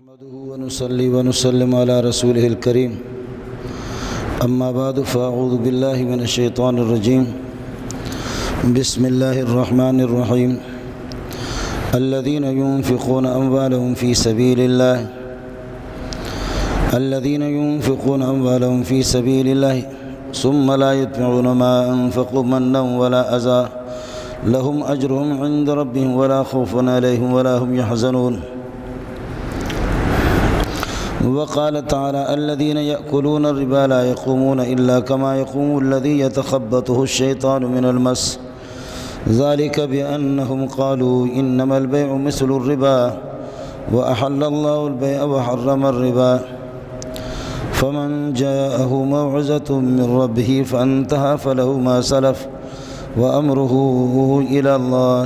نحمده ونصلي ونسلم على رسوله الكريم أما بعد فأعوذ بالله من الشيطان الرجيم بسم الله الرحمن الرحيم الذين ينفقون أموالهم في سبيل الله ثم لا يتبعون ما أنفقوا منا ولا أذى لهم أجرهم عند ربهم ولا خوف عليهم ولا هم يحزنون. وقال تعالى الذين يأكلون الربا لا يقومون إلا كما يقوم الذي يتخبطه الشيطان من المس ذلك بأنهم قالوا إنما البيع مثل الربا وأحل الله البيع وحرم الربا فمن جاءه موعظة من ربه فانتهى فله ما سلف وأمره إلى الله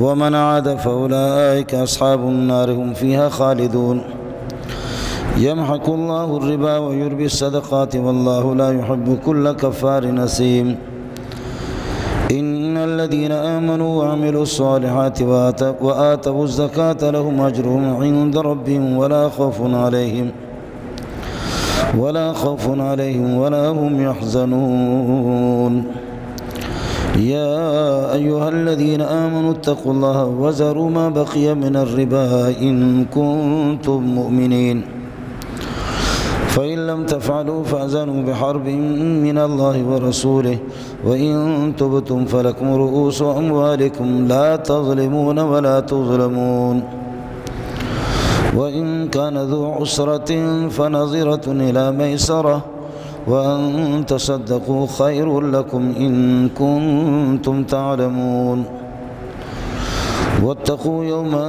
ومن عاد فأولئك أصحاب النار هم فيها خالدون. يمحق الله الربا ويربي الصدقات والله لا يحب كل كفار أثيم. إن الذين آمنوا وعملوا الصالحات وآتوا الزكاة لهم أجرهم عند ربهم ولا خوف عليهم ولا هم يحزنون. يا أيها الذين آمنوا اتقوا الله وذروا ما بقي من الربا إن كنتم مؤمنين فإن لم تفعلوا فأذنوا بحرب من الله ورسوله وإن تبتم فلكم رؤوس أموالكم لا تظلمون ولا تظلمون. وإن كان ذو عسرة فنظرة إلى ميسرة وأن تصدقوا خير لكم إن كنتم تعلمون. واتقوا يوما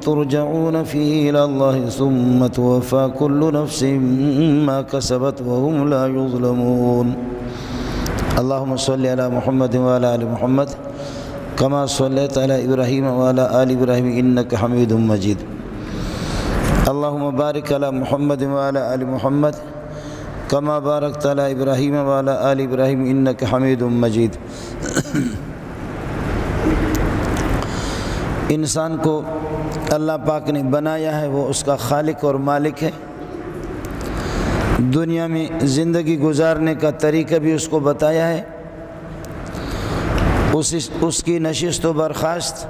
ترجعون فيه إلى الله ثم توفى كل نفس ما كسبت وهم لا يظلمون. اللهم صل على محمد وعلى آل محمد كما صليت على إبراهيم وعلى آل إبراهيم إنك حميد مجيد. اللهم بارك على محمد وعلى آل محمد كما باركت على إبراهيم وعلى آل إبراهيم إنك حميد مجيد. انسان کو اللہ پاک نے بنایا ہے، وہ اس کا خالق اور مالک ہے. دنیا میں زندگی گزارنے کا طریقہ بھی اس کو بتایا ہے. اس کی نشست و برخاست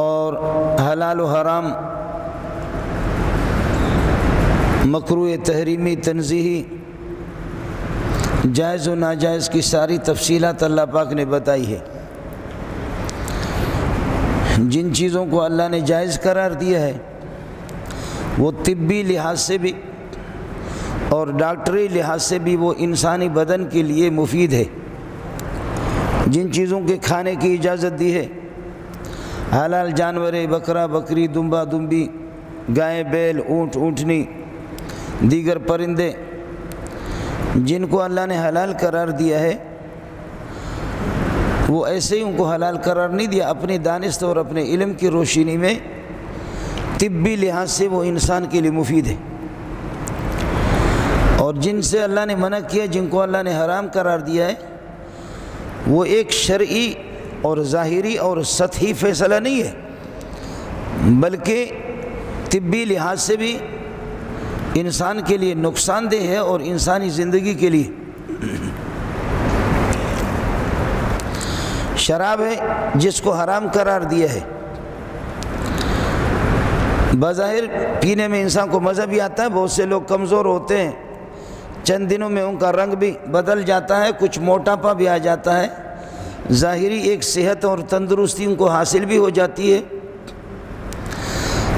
اور حلال و حرام، مکروہ تحریمی تنزیہی، جائز و ناجائز کی ساری تفصیلات اللہ پاک نے بتائی ہے. جن چیزوں کو اللہ نے جائز قرار دیا ہے وہ طبی لحاظ سے بھی اور ڈاکٹری لحاظ سے بھی وہ انسانی بدن کے لیے مفید ہے. جن چیزوں کے کھانے کی اجازت دی ہے، حلال جانور، بکرا بکری، دمبا دمبی، گائے بیل، اونٹ اونٹنی، دیگر پرندے، جن کو اللہ نے حلال قرار دیا ہے وہ ایسے ہی ان کو حلال قرار نہیں دیا. اپنی دانست اور اپنے علم کی روشنی میں طبی لحاظ سے وہ انسان کے لیے مفید ہے. اور جن سے اللہ نے منع کیا، جن کو اللہ نے حرام قرار دیا ہے، وہ ایک شرعی اور ظاہری اور سطحی فیصلہ نہیں ہے، بلکہ طبی لحاظ سے بھی انسان کے لیے نقصان دہ ہے اور انسانی زندگی کے لیے. شراب ہے جس کو حرام قرار دیا ہے. بظاہر پینے میں انسان کو مزہ بھی آتا ہے، بہت سے لوگ کمزور ہوتے ہیں، چند دنوں میں ان کا رنگ بھی بدل جاتا ہے، کچھ موٹاپا بھی آ جاتا ہے، ظاہری ایک صحت اور تندرستی ان کو حاصل بھی ہو جاتی ہے.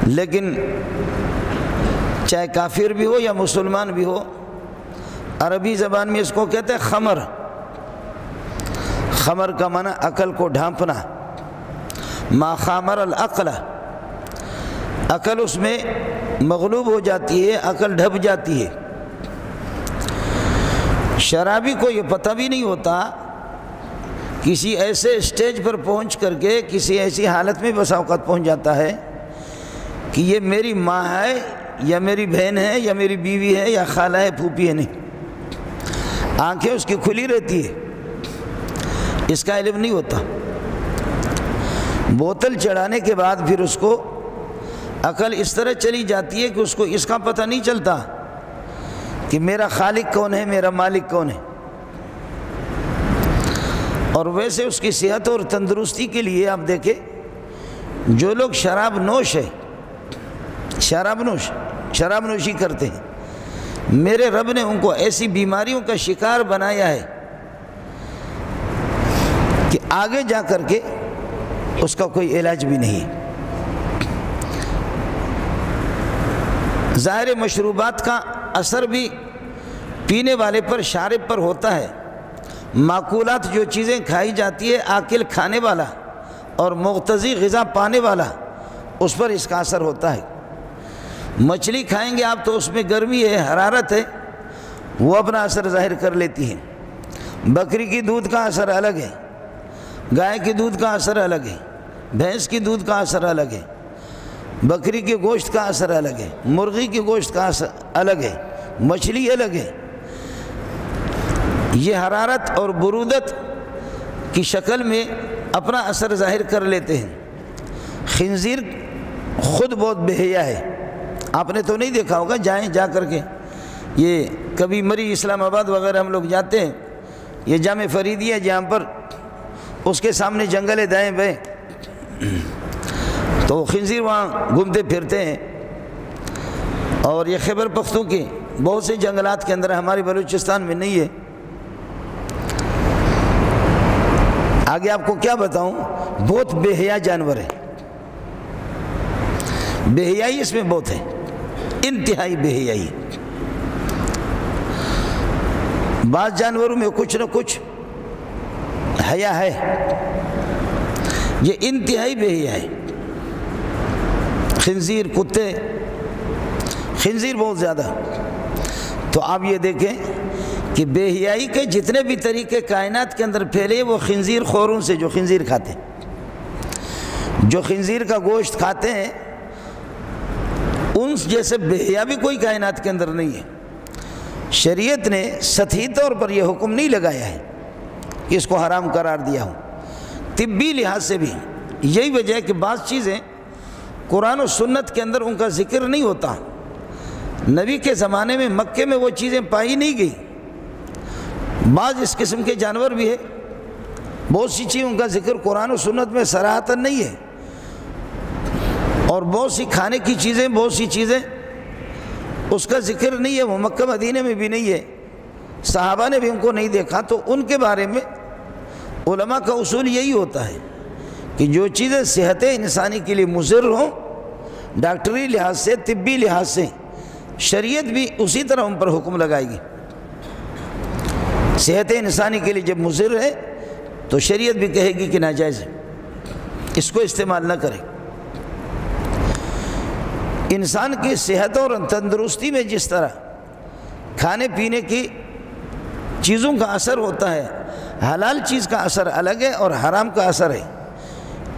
لیکن چاہے کافر بھی ہو یا مسلمان بھی ہو، عربی زبان میں اس کو کہتے ہیں خمر. خمر کا معنی عقل کو ڈھانپنا، ما خامر العقل، عقل اس میں مغلوب ہو جاتی ہے، عقل ڈھب جاتی ہے. شرابی کو یہ پتہ بھی نہیں ہوتا، کسی ایسے اسٹیج پر پہنچ کر کے کسی ایسی حالت میں بسا اوقات پہنچ جاتا ہے کہ یہ میری ماں ہے یا میری بہن ہے یا میری بیوی ہے یا خالہ ہے، پھوپھی ہے. نہیں، آنکھیں اس کی کھلی رہتی ہے، اس کا علم نہیں ہوتا. بوتل چڑھانے کے بعد پھر اس کو عقل اس طرح چلی جاتی ہے کہ اس کو اس کا پتہ نہیں چلتا کہ میرا خالق کون ہے، میرا مالک کون ہے۔ اور ویسے اس کی صحت اور تندرستی کے لیے آپ دیکھیں، جو لوگ شراب نوش ہے، شراب نوشی کرتے ہیں، میرے رب نے ان کو ایسی بیماریوں کا شکار بنایا ہے کہ آگے جا کر کے اس کا کوئی علاج بھی نہیں ہے۔ ظاہر مشروبات کا اثر بھی پینے والے پر، شارب پر ہوتا ہے۔ معقولات جو چیزیں کھائی جاتی ہے، آکل کھانے والا اور مغتذی غذا پانے والا، اس پر اس کا اثر ہوتا ہے۔ مچھلی کھائیں گے آپ تو اس میں گرمی ہے، حرارت ہے، وہ اپنا اثر ظاہر کر لیتی ہے۔ بکری کی دودھ کا اثر الگ ہے، گائے کی دودھ کا اثر الگ ہے، بھینس کی دودھ کا اثر الگ ہے، بکری کے گوشت کا اثر الگ ہے، مرغی کے گوشت کا اثر الگ ہے، مچھلی الگ ہے۔ یہ حرارت اور برودت کی شکل میں اپنا اثر ظاہر کر لیتے ہیں۔ خنزیر خود بہت بے حیا ہے، آپ نے تو نہیں دیکھا ہوگا، جائیں جا کر کے، یہ کبھی مری اسلام آباد وغیرہ ہم لوگ جاتے ہیں، یہ جامع فریدی ہے جہاں پر اس کے سامنے جنگل ہے دائیں بائیں، تو خنزیر وہاں گھومتے پھرتے ہیں۔ اور یہ خیبر پختونخوا کے بہت سے جنگلات کے اندر، ہمارے بلوچستان میں نہیں ہے۔ آگے آپ کو کیا بتاؤں، بہت بے حیا جانور ہے، بے حیائی اس میں بہت ہے، انتہائی بے حیائی۔ بعض جانوروں میں کچھ نہ کچھ حیا ہے، یہ انتہائی بے حیا ہے۔ خنزیر، کتے، خنزیر بہت زیادہ۔ تو آپ یہ دیکھیں کہ بے حیائی کے جتنے بھی طریقے کائنات کے اندر پھیلے، وہ خنزیر خوروں سے، جو خنزیر کھاتے ہیں، جو خنزیر کا گوشت کھاتے ہیں، ان جیسے بے حیا بھی کوئی کائنات کے اندر نہیں ہے۔ شریعت نے سطحی طور پر یہ حکم نہیں لگایا ہے کہ اس کو حرام قرار دیا ہوں، طبی لحاظ سے بھی یہی وجہ ہے کہ بعض چیزیں قرآن و سنت کے اندر ان کا ذکر نہیں ہوتا۔ نبی کے زمانے میں مکے میں وہ چیزیں پائی نہیں گئی۔ بعض اس قسم کے جانور بھی ہے، بہت سی چیزیں ان کا ذکر قرآن و سنت میں صراحتاً نہیں ہے، اور بہت سی کھانے کی چیزیں، بہت سی چیزیں اس کا ذکر نہیں ہے، وہ مکہ مدینہ میں بھی نہیں ہے، صحابہ نے بھی ان کو نہیں دیکھا۔ تو ان کے بارے میں علماء کا اصول یہی ہوتا ہے کہ جو چیزیں صحت انسانی کے لیے مضر ہوں، ڈاکٹری لحاظ سے، طبی لحاظ سے، شریعت بھی اسی طرح ان پر حکم لگائے گی۔ صحت انسانی کے لیے جب مضر ہے تو شریعت بھی کہے گی کہ ناجائز ہے، اس کو استعمال نہ کرے۔ انسان کی صحت اور تندرستی میں جس طرح کھانے پینے کی چیزوں کا اثر ہوتا ہے، حلال چیز کا اثر الگ ہے اور حرام کا اثر ہے،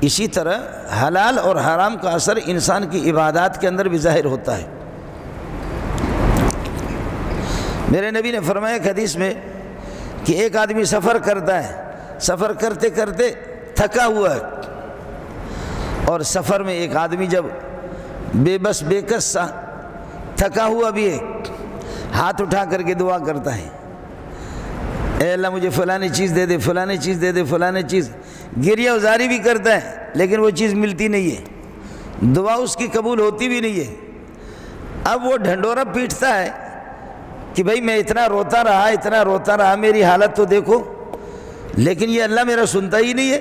اسی طرح حلال اور حرام کا اثر انسان کی عبادات کے اندر بھی ظاہر ہوتا ہے۔ میرے نبی نے فرمایا ایک حدیث میں کہ ایک آدمی سفر کرتا ہے، سفر کرتے کرتے تھکا ہوا ہے، اور سفر میں ایک آدمی جب بے بس بے کس سا تھکا ہوا بھی ہے، ہاتھ اٹھا کر کے دعا کرتا ہے، اے اللہ مجھے فلانی چیز دے دے، فلانی چیز دے دے، فلانی چیز، گریہ وزاری بھی کرتا ہے لیکن وہ چیز ملتی نہیں ہے، دعا اس کی قبول ہوتی بھی نہیں ہے۔ اب وہ ڈھنڈورا پیٹتا ہے کہ بھائی میں اتنا روتا رہا، میری حالت تو دیکھو، لیکن یہ اللہ میرا سنتا ہی نہیں ہے،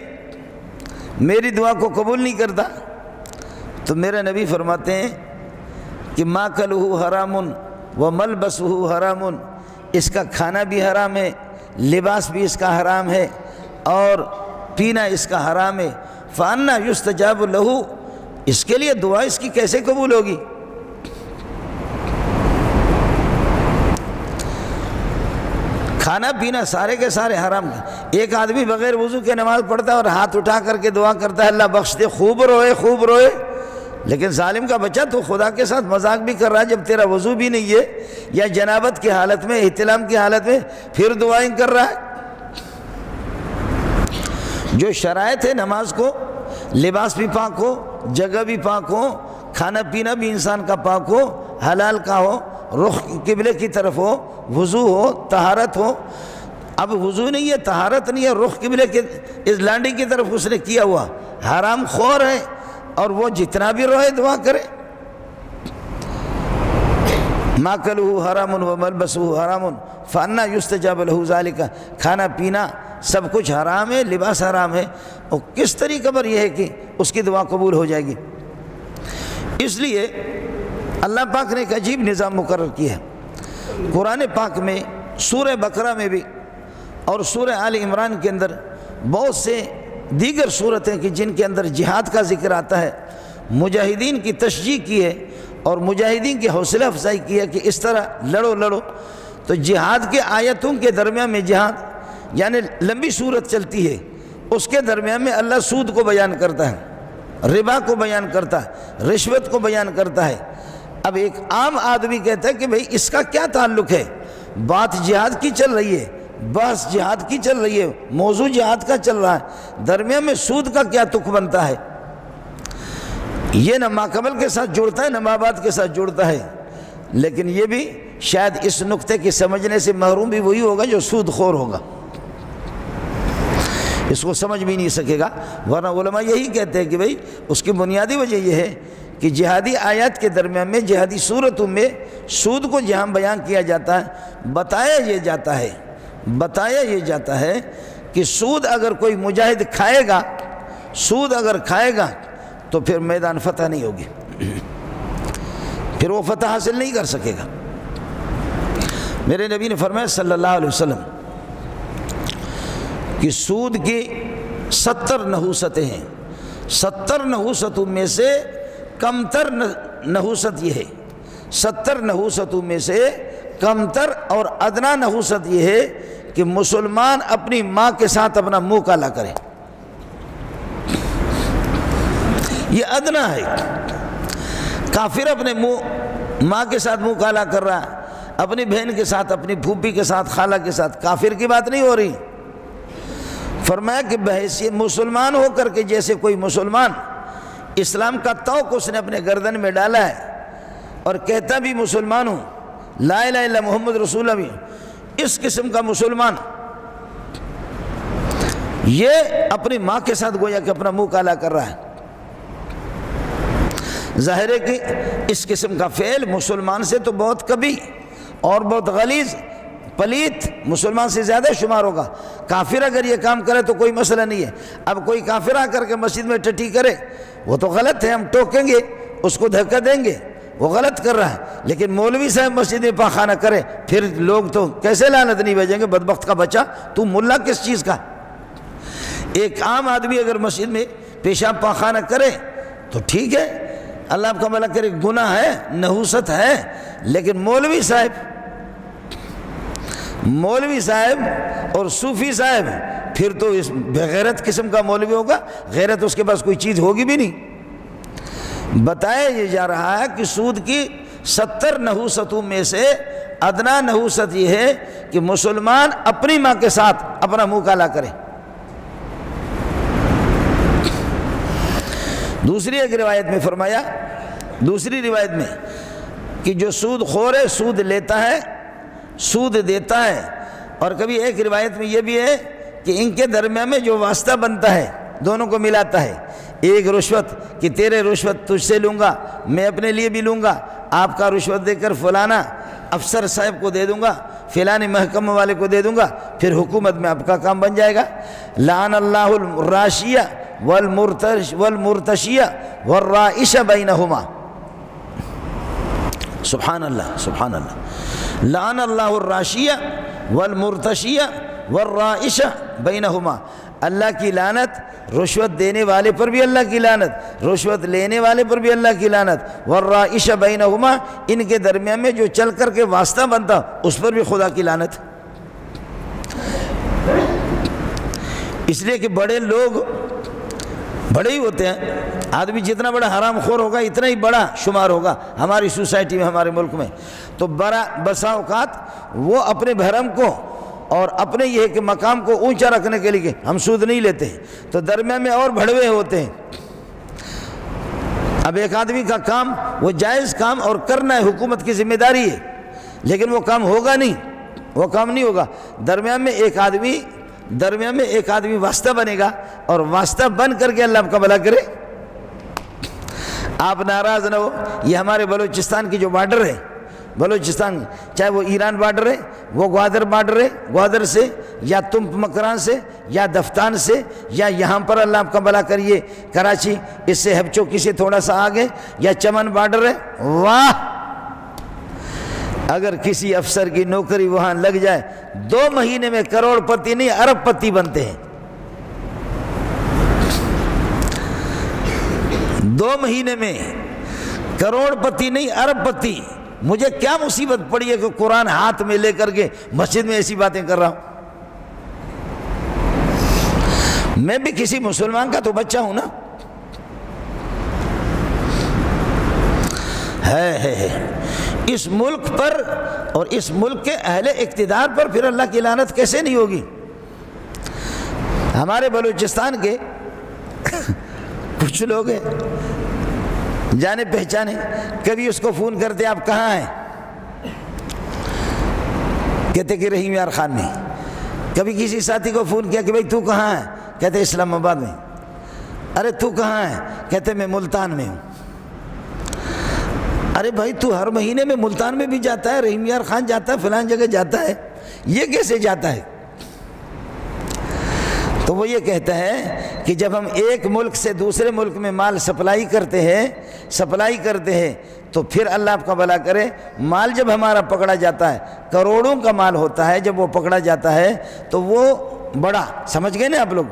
میری دعا کو قبول نہیں کرتا۔ تو میرا نبی فرماتے ہیں کہ ماکلہ حرام و ملبسہ حرام، اس کا کھانا بھی حرام ہے، لباس بھی اس کا حرام ہے، اور پینا اس کا حرام ہے، فَأَنَّا يُسْتَجَابُ لَهُ، اس کے لیے دعا اس کی کیسے قبول ہوگی؟ کھانا پینا سارے کے سارے حرام ہے۔ ایک آدمی بغیر وضو کے نماز پڑھتا ہے اور ہاتھ اٹھا کر کے دعا کرتا ہے اللہ بخش دے، خوب روئے، لیکن ظالم کا بچہ تو خدا کے ساتھ مذاق بھی کر رہا ہے جب تیرا وضو بھی نہیں ہے، یا جنابت کی حالت میں، احتلام کی حالت میں پھر دعائیں کر رہا ہے۔ جو شرائط ہے نماز کو، لباس بھی پاک ہو، جگہ بھی پاک ہو، کھانا پینا بھی انسان کا پاک ہو، حلال کا ہو، رخ قبلے کی طرف ہو، وضو ہو، طہارت ہو۔ اب وضو نہیں ہے، طہارت نہیں ہے، رخ قبلے کے اس لانڈی کی طرف اس نے کیا ہوا، حرام خور ہے، اور وہ جتنا بھی روئے دعا کرے۔ ماکلہ حرام و ملبسہ حرام فانا یستجاب لہ ذالک، کھانا پینا سب کچھ حرام ہے، لباس حرام ہے، اور کس طریقے پر یہ ہے کہ اس کی دعا قبول ہو جائے گی؟ اس لیے اللہ پاک نے ایک عجیب نظام مقرر کیا ہے۔ قرآن پاک میں سورہ بقرہ میں بھی اور سورہ آل عمران کے اندر بہت سے دیگر صورتیں کہ جن کے اندر جہاد کا ذکر آتا ہے، مجاہدین کی تشجیع کی ہے اور مجاہدین کی حوصلہ افزائی کی ہے کہ اس طرح لڑو لڑو۔ تو جہاد کے آیتوں کے درمیان میں جہاد یعنی لمبی صورت چلتی ہے، اس کے درمیان میں اللہ سود کو بیان کرتا ہے، ربا کو بیان کرتا ہے، رشوت کو بیان کرتا ہے۔ اب ایک عام آدمی کہتا ہے کہ بھئی اس کا کیا تعلق ہے؟ بات جہاد کی چل رہی ہے، بحث جہاد کی چل رہی ہے، موضوع جہاد کا چل رہا ہے، درمیان میں سود کا کیا تک بنتا ہے؟ یہ نہ ماقبل کے ساتھ جڑتا ہے نہ مابعد کے ساتھ جڑتا ہے۔ لیکن یہ بھی شاید اس نقطے کی سمجھنے سے محروم بھی وہی ہوگا جو سود خور ہوگا، اس کو سمجھ بھی نہیں سکے گا۔ ورنہ علماء یہی کہتے ہیں کہ بھئی اس کی بنیادی وجہ یہ ہے کہ جہادی آیات کے درمیان میں جہادی صورتوں میں سود کو جہاں بیان کیا جاتا ہے، بتایا یہ جاتا ہے کہ سود اگر کوئی مجاہد کھائے گا، سود اگر کھائے گا تو پھر میدان فتح نہیں ہوگی، پھر وہ فتح حاصل نہیں کر سکے گا۔ میرے نبی نے فرمایا صلی اللہ علیہ وسلم کہ سود کی 70 نحوستیں ہیں، 70 نحوستوں میں سے کمتر نحوست یہ ہے، 70 نحوستوں میں سے کمتر اور ادنا نحوست یہ ہے کہ مسلمان اپنی ماں کے ساتھ اپنا منہ کالا کرے، یہ ادنا ہے۔ کافر اپنے ماں کے ساتھ منہ کالا کر رہا ہے، اپنی بہن کے ساتھ، اپنی پھوپھی کے ساتھ، خالہ کے ساتھ، کافر کی بات نہیں ہو رہی۔ فرمایا کہ بحیثیت مسلمان ہو کر کے جیسے کوئی مسلمان اسلام کا توق اس نے اپنے گردن میں ڈالا ہے اور کہتا بھی مسلمان ہوں، لا الہ الا محمد رسول اللہ، اس قسم کا مسلمان یہ اپنی ماں کے ساتھ گویا کہ اپنا منہ کالا کر رہا ہے۔ ظاہر ہے کہ اس قسم کا فعل مسلمان سے تو بہت کبھی اور بہت غلیظ پلیت مسلمان سے زیادہ شمار ہوگا۔ کافر اگر یہ کام کرے تو کوئی مسئلہ نہیں ہے۔ اب کوئی کافر آ کر کے مسجد میں ٹٹی کرے وہ تو غلط ہے، ہم ٹوکیں گے، اس کو دھکا دیں گے، وہ غلط کر رہا ہے۔ لیکن مولوی صاحب مسجد میں پاخانہ کرے پھر لوگ تو کیسے لعنت نہیں بھیجیں گے، بدبخت کا بچہ تو ملا کس چیز کا؟ ایک عام آدمی اگر مسجد میں پیشاب پاخانہ کرے تو ٹھیک ہے، اللہ آپ کا بھلا کرے، گناہ ہے، نحوست ہے، لیکن مولوی صاحب اور صوفی صاحب پھر تو اس بغیرت قسم کا مولوی ہوگا، غیرت اس کے پاس کوئی چیز ہوگی بھی نہیں۔ بتایا یہ جا رہا ہے کہ سود کی 70 نحوستوں میں سے ادنا نحوست یہ ہے کہ مسلمان اپنی ماں کے ساتھ اپنا منہ کالا کرے۔ دوسری ایک روایت میں فرمایا، دوسری روایت میں کہ جو سود خور ہے، سود لیتا ہے، سود دیتا ہے، اور کبھی ایک روایت میں یہ بھی ہے کہ ان کے درمیان میں جو واسطہ بنتا ہے دونوں کو ملاتا ہے، ایک رشوت کہ تیرے رشوت تجھ سے لوں گا، میں اپنے لیے بھی لوں گا، آپ کا رشوت دے کر فلانا افسر صاحب کو دے دوں گا، فلانی محکمہ والے کو دے دوں گا، پھر حکومت میں آپ کا کام بن جائے گا۔ لعن اللہ الراشیہ والمرتشیہ والرائش بینہما، سبحان اللہ سبحان اللہ، لعن اللہ الراشیہ والمرتشیہ والرائش بینہما، اللہ کی لعنت رشوت دینے والے پر بھی اللہ کی لعنت، رشوت لینے والے پر بھی اللہ کی لعنت، والرائش بینہما، ان کے درمیان میں جو چل کر کے واسطہ بنتا اس پر بھی خدا کی لعنت۔ اس لیے کہ بڑے لوگ بڑے ہی ہوتے ہیں، آدمی جتنا بڑا حرام خور ہوگا اتنا ہی بڑا شمار ہوگا ہماری سوسائٹی میں، ہمارے ملک میں۔ تو بسا اوقات وہ اپنے بھرم کو اور اپنے یہ کہ مقام کو اونچا رکھنے کے لیے ہم سود نہیں لیتے ہیں، تو درمیان میں اور بھڑوے ہوتے ہیں۔ اب ایک آدمی کا کام وہ جائز کام اور کرنا ہے، حکومت کی ذمہ داری ہے، لیکن وہ کام ہوگا نہیں، وہ کام نہیں ہوگا۔ درمیان میں ایک آدمی واسطہ بنے گا، اور واسطہ بن کر کے اللہ آپ کا بھلا کرے۔ آپ ناراض نہ ہو، یہ ہمارے بلوچستان کی جو بارڈر ہے، بلوچستان چاہے وہ ایران بارڈر ہے، وہ گوادر بارڈر ہے، گوادر سے یا تم مکران سے یا دفتان سے یا یہاں پر اللہ آپ کا بھلا کریے کراچی، اس سے ہب چوکی سے تھوڑا سا آگے یا چمن بارڈر ہے، واہ اگر کسی افسر کی نوکری وہاں لگ جائے 2 مہینے میں کروڑ پتی نہیں ارب پتی بنتے ہیں۔ 2 مہینے میں کروڑ پتی نہیں ارب پتی۔ مجھے کیا مصیبت پڑی ہے کہ قرآن ہاتھ میں لے کر کے مسجد میں ایسی باتیں کر رہا ہوں۔ میں بھی کسی مسلمان کا تو بچہ ہوں نا۔ ہے اس ملک پر اور اس ملک کے اہل اقتدار پر پھر اللہ کی لعنت کیسے نہیں ہوگی؟ ہمارے بلوچستان کے کچھ لوگ ہیں جانے پہچانے، کبھی اس کو فون کرتے آپ کہاں ہیں، کہتے کہ رحیم یار خان میں۔ کبھی کسی ساتھی کو فون کیا کہ بھائی تو کہاں ہے، کہتے اسلام آباد میں۔ ارے تو کہاں ہے، کہتے میں ملتان میں ہوں۔ ارے بھائی تو ہر مہینے میں ملتان میں بھی جاتا ہے، رحیم یار خان جاتا ہے، فلان جگہ جاتا ہے، یہ کیسے جاتا ہے؟ تو وہ یہ کہتا ہے کہ جب ہم ایک ملک سے دوسرے ملک میں مال سپلائی کرتے ہیں تو پھر اللہ آپ کا بھلا کرے، مال جب ہمارا پکڑا جاتا ہے، کروڑوں کا مال ہوتا ہے، جب وہ پکڑا جاتا ہے تو وہ بڑا، سمجھ گئے نا آپ لوگ،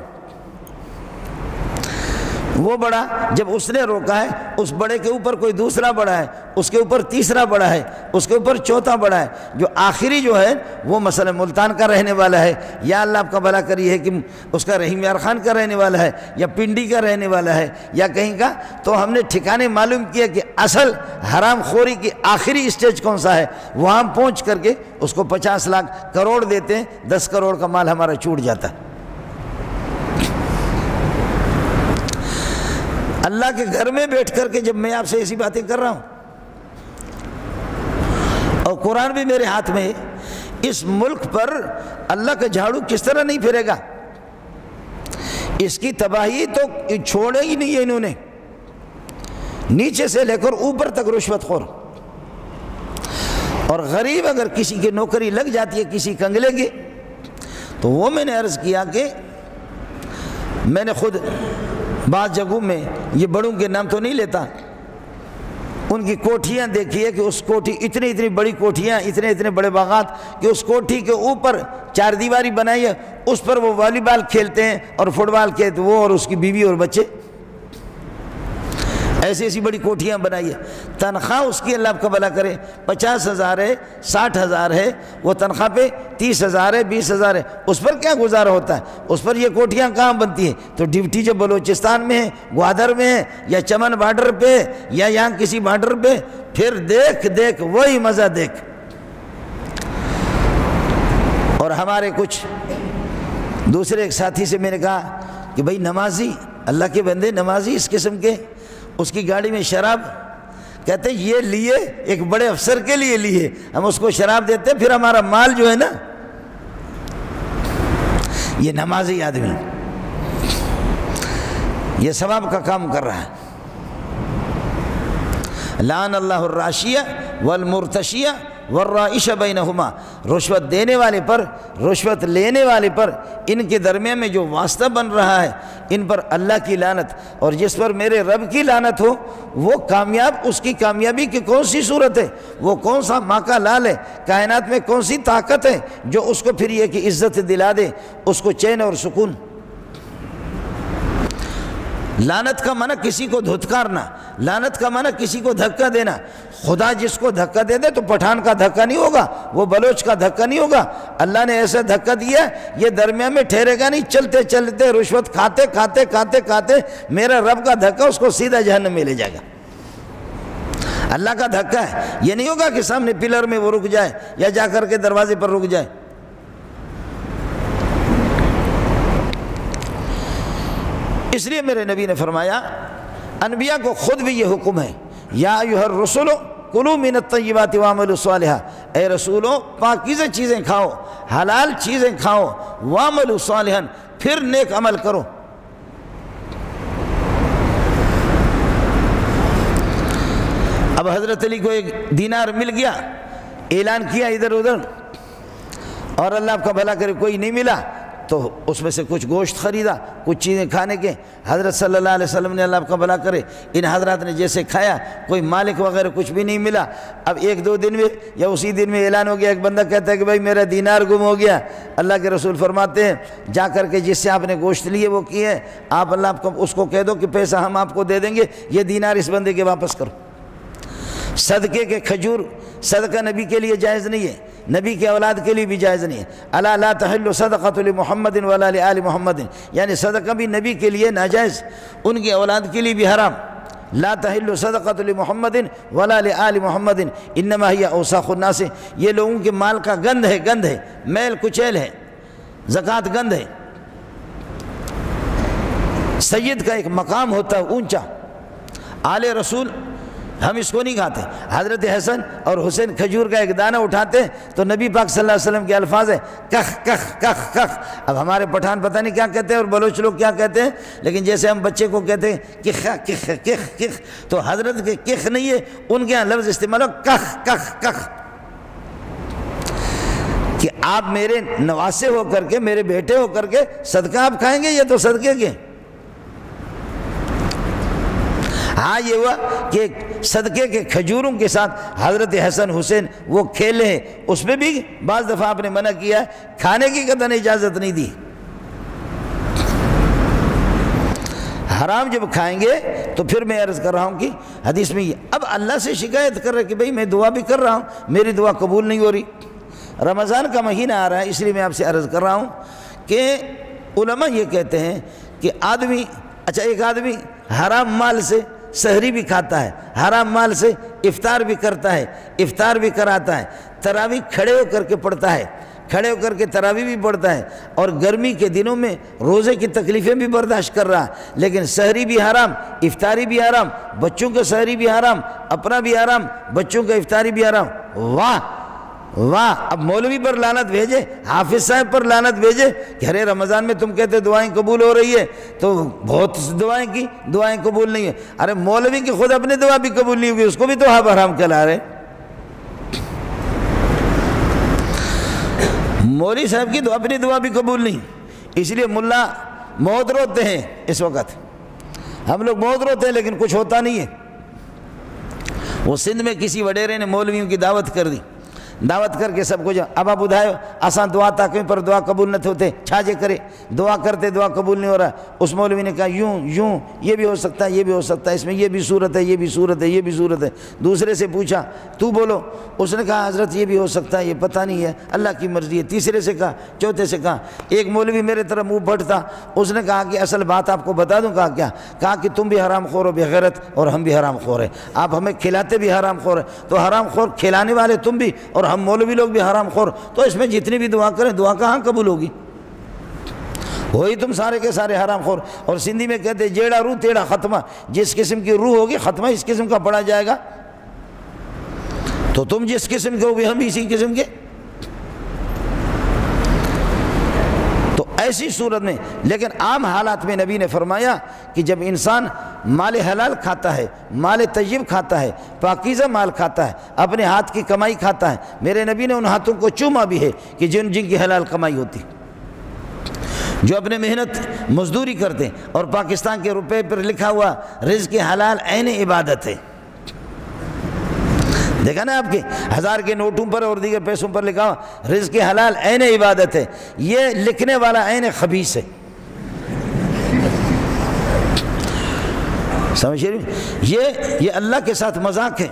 وہ بڑا جب اس نے روکا ہے، اس بڑے کے اوپر کوئی دوسرا بڑا ہے، اس کے اوپر تیسرا بڑا ہے، اس کے اوپر چوتھا بڑا ہے، جو آخری جو ہے وہ مثلا ملتان کا رہنے والا ہے، یا اللہ آپ کا بھلا کری ہے کہ اس کا رحیم یار خان کا رہنے والا ہے، یا پنڈی کا رہنے والا ہے، یا کہیں کا، تو ہم نے ٹھکانے معلوم کیا کہ اصل حرام خوری کی آخری اسٹیج کون سا ہے، وہاں پہنچ کر کے اس کو 50 لاکھ کروڑ دیتے ہیں، 10 کروڑ کا مال ہمارا چھوٹ جاتا ہے۔ اللہ کے گھر میں بیٹھ کر کے جب میں آپ سے ایسی باتیں کر رہا ہوں اور قرآن بھی میرے ہاتھ میں ہے، اس ملک پر اللہ کا جھاڑو کس طرح نہیں پھرے گا؟ اس کی تباہی تو چھوڑے ہی نہیں ہے انہوں نے، نیچے سے لے کر اوپر تک رشوت خور۔ اور غریب اگر کسی کی نوکری لگ جاتی ہے کسی کنگلے کی، تو وہ میں نے عرض کیا کہ میں نے خود بعض جگہوں میں، یہ بڑوں کے نام تو نہیں لیتا، ان کی کوٹھیاں دیکھی ہے کہ اس کوٹھی اتنی بڑی کوٹھیاں، اتنے بڑے باغات کہ اس کوٹھی کے اوپر 4 دیواری بنائی ہے، اس پر وہ والی بال کھیلتے ہیں اور فٹ بال کھیلتے، وہ اور اس کی بیوی اور بچے، ایسی بڑی کوٹھیاں بنائی ہے۔ تنخواہ اس کی اللہ آپ کا بھلا کرے 50,000 ہے، 60,000 ہے، وہ تنخواہ پہ 30,000 ہے، 20,000 ہے، اس پر کیا گزارا ہوتا ہے؟ اس پر یہ کوٹھیاں کہاں بنتی ہیں؟ تو ڈیوٹی جب بلوچستان میں ہے، گوادر میں ہے، یا چمن بارڈر پہ، یا یہاں کسی بارڈر پہ، پھر دیکھ وہی مزہ دیکھ۔ اور ہمارے کچھ دوسرے ایک ساتھی سے میں نے کہا کہ بھائی نمازی، اللہ کے بندے نمازی اس قسم کے، اس کی گاڑی میں شراب، کہتے یہ لیے ایک بڑے افسر کے لیے لیے، ہم اس کو شراب دیتے پھر ہمارا مال جو ہے نا، یہ نمازی آدمی یہ ثواب کا کام کر رہا ہے۔ لعن اللہ الراشیہ والمرتشیہ والرائش بینہما، رشوت دینے والے پر، رشوت لینے والے پر، ان کے درمیان میں جو واسطہ بن رہا ہے، ان پر اللہ کی لعنت، اور جس پر میرے رب کی لعنت ہو وہ کامیاب، اس کی کامیابی کی کون سی صورت ہے، وہ کون سا ماں کا لال ہے، کائنات میں کون سی طاقت ہے جو اس کو پھر یہ کہ عزت دلا دے، اس کو چین اور سکون۔ لعنت کا معنی کسی کو دھتکارنا، لعنت کا معنی کسی کو دھکا دینا۔ خدا جس کو دھکا دے دے تو پٹھان کا دھکا نہیں ہوگا، وہ بلوچ کا دھکا نہیں ہوگا، اللہ نے ایسا دھکا دیا یہ درمیان میں ٹھہرے گا نہیں، چلتے چلتے رشوت کھاتے میرا رب کا دھکا اس کو سیدھا جہنم میں لے جائے گا۔ اللہ کا دھکا ہے، یہ نہیں ہوگا کہ سامنے پلر میں وہ رک جائے یا جا کر کے دروازے پر رک جائے۔ اس لیے میرے نبی نے فرمایا انبیاء کو خود بھی یہ حکم ہے، یا ایھا الرسل کلوا من الطیبات واعملوا صالحا، اے رسولوں پاکیزہ چیزیں کھاؤ، حلال چیزیں کھاؤ، واعملوا صالحا، پھر نیک عمل کرو۔ اب حضرت علی کو ایک دینار مل گیا، اعلان کیا ادھر ادھر، اور اللہ آپ کا بھلا کرے کوئی نہیں ملا تو اس میں سے کچھ گوشت خریدا، کچھ چیزیں کھانے کے۔ حضرت صلی اللہ علیہ وسلم نے اللہ آپ کا بھلا کرے ان حضرات نے جیسے کھایا، کوئی مالک وغیرہ کچھ بھی نہیں ملا۔ اب ایک دو دن میں یا اسی دن میں اعلان ہو گیا، ایک بندہ کہتا ہے کہ بھائی میرا دینار گم ہو گیا۔ اللہ کے رسول فرماتے ہیں جا کر کے جس سے آپ نے گوشت لیے وہ کیے، آپ اللہ آپ کو اس کو کہہ دو کہ پیسہ ہم آپ کو دے دیں گے، یہ دینار اس بندے کے واپس کرو۔ صدقے کے کھجور صدقہ نبی کے لیے جائز نہیں ہے، نبی کے اولاد کے لیے بھی جائز نہیں ہے۔ الا لا تحل صدقۃ لمحمد ولا لآل محمد، یعنی صدقہ بھی نبی کے لیے ناجائز، ان کی اولاد کے لیے بھی حرام۔ لا تحل صدقۃ لمحمد ولا لآل محمد انما هي اوساخ الناس، یہ لوگوں کے مال کا گند ہے، میل کچیل ہے، زکوٰۃ گند ہے۔ سید کا ایک مقام ہوتا ہے اونچا، آل رسول ہم اس کو نہیں کھاتے۔ حضرت حسن اور حسین کھجور کا ایک دانہ اٹھاتے ہیں تو نبی پاک صلی اللہ علیہ وسلم کے الفاظ ہیں کخ کخ کخ کخ۔ اب ہمارے پٹھان پتہ نہیں کیا کہتے ہیں اور بلوچ لوگ کیا کہتے ہیں، لیکن جیسے ہم بچے کو کہتے ہیں کخ کخ کخ کخ، تو حضرت کے کخ نہیں ہے، ان کے یہاں لفظ استعمال ہو کخ کخ کخ، کہ آپ میرے نواسے ہو کر کے، میرے بیٹے ہو کر کے صدقہ آپ کھائیں گے، یہ تو صدقے کے۔ ہاں یہ ہوا کہ صدقے کے کھجوروں کے ساتھ حضرت حسن حسین وہ کھیلے ہیں، اس میں بھی بعض دفعہ آپ نے منع کیا ہے، کھانے کی قطعاً اجازت نہیں دی۔ حرام جب کھائیں گے تو پھر میں عرض کر رہا ہوں کہ حدیث میں یہ اب اللہ سے شکایت کر رہے کہ بھئی میں دعا بھی کر رہا ہوں، میری دعا قبول نہیں ہو رہی۔ رمضان کا مہینہ آ رہا ہے، اس لیے میں آپ سے عرض کر رہا ہوں کہ علماء یہ کہتے ہیں کہ ایک آدمی حرام مال سے سحری بھی کھاتا ہے، حرام مال سے افطار بھی کرتا ہے، افطار بھی کراتا ہے، تراویح کھڑے ہو کر کے پڑھتا ہے، کھڑے ہو کر کے تراویح بھی پڑھتا ہے، اور گرمی کے دنوں میں روزے کی تکلیفیں بھی برداشت کر رہا ہے، لیکن سحری بھی حرام، افطاری بھی حرام، بچوں کا سحری بھی حرام، اپنا بھی حرام، بچوں کا افطاری بھی حرام۔ واہ واہ! اب مولوی پر لعنت بھیجے، حافظ صاحب پر لعنت بھیجے کہ ارے رمضان میں تم کہتے دعائیں قبول ہو رہی ہے تو بہت دعائیں کی، دعائیں قبول نہیں ہے۔ ارے مولوی کی خود اپنی دعا بھی قبول نہیں ہوگی، اس کو بھی تو آپ حرام کہلا رہے۔ مولوی صاحب کی تو اپنی دعا بھی قبول نہیں، اس لیے ملا موت روتے ہیں اس وقت، ہم لوگ موت روتے ہیں لیکن کچھ ہوتا نہیں ہے۔ وہ سندھ میں کسی وڈیرے نے مولویوں کی دعوت کر دی، دعوت کر کے سب کچھ اب آپ بدھائے آسان دعا تاکہ پر دعا قبول نہ ہوتے چھاجے کرے، دعا کرتے دعا قبول نہیں ہو رہا۔ اس مولوی نے کہا یوں یہ بھی ہو سکتا ہے، یہ بھی ہو سکتا ہے، اس میں یہ بھی صورت ہے، یہ بھی صورت ہے، یہ بھی صورت ہے۔ دوسرے سے پوچھا تو بولو، اس نے کہا حضرت یہ بھی ہو سکتا ہے، یہ پتہ نہیں ہے، اللہ کی مرضی ہے۔ تیسرے سے کہا، چوتھے سے کہا۔ ایک مولوی میرے طرف منہ پھٹ تھا، اس نے کہا کہ اصل بات آپ کو بتا دوں۔ کہا کیا؟ کہا کہ تم بھی حرام خور ہو بغیرت اور ہم بھی حرام خور ہیں، آپ ہمیں کھلاتے بھی حرام خور ہیں، تو حرام خور کھلانے والے تم بھی اور ہم مولوی لوگ بھی حرام خور، تو اس میں جتنی بھی دعا کریں دعا کہاں قبول ہوگی؟ وہی تم سارے کے سارے حرام خور۔ اور سندھی میں کہتے جیڑا روح تیڑا ختمہ، جس قسم کی روح ہوگی ختمہ اس قسم کا پڑھا جائے گا، تو تم جس قسم کے ہوگی ہم بھی اسی قسم کے۔ تو ایسی صورت میں لیکن عام حالات میں نبی نے فرمایا کہ جب انسان مال حلال کھاتا ہے، مال طیب کھاتا ہے، پاکیزہ مال کھاتا ہے، اپنے ہاتھ کی کمائی کھاتا ہے، میرے نبی نے ان ہاتھوں کو چوما بھی ہے کہ جن کی حلال کمائی ہوتی، جو اپنے محنت مزدوری کرتے ہیں۔ اور پاکستان کے روپے پر لکھا ہوا رزق حلال عین عبادت ہے، دیکھا نا آپ کے 1000 کے نوٹوں پر اور دیگر پیسوں پر لکھا ہوا رزق حلال عین عبادت ہے، یہ لکھنے والا عین خبیث ہے۔ سمجھ رہے ہیں؟ یہ اللہ کے ساتھ مذاق ہے۔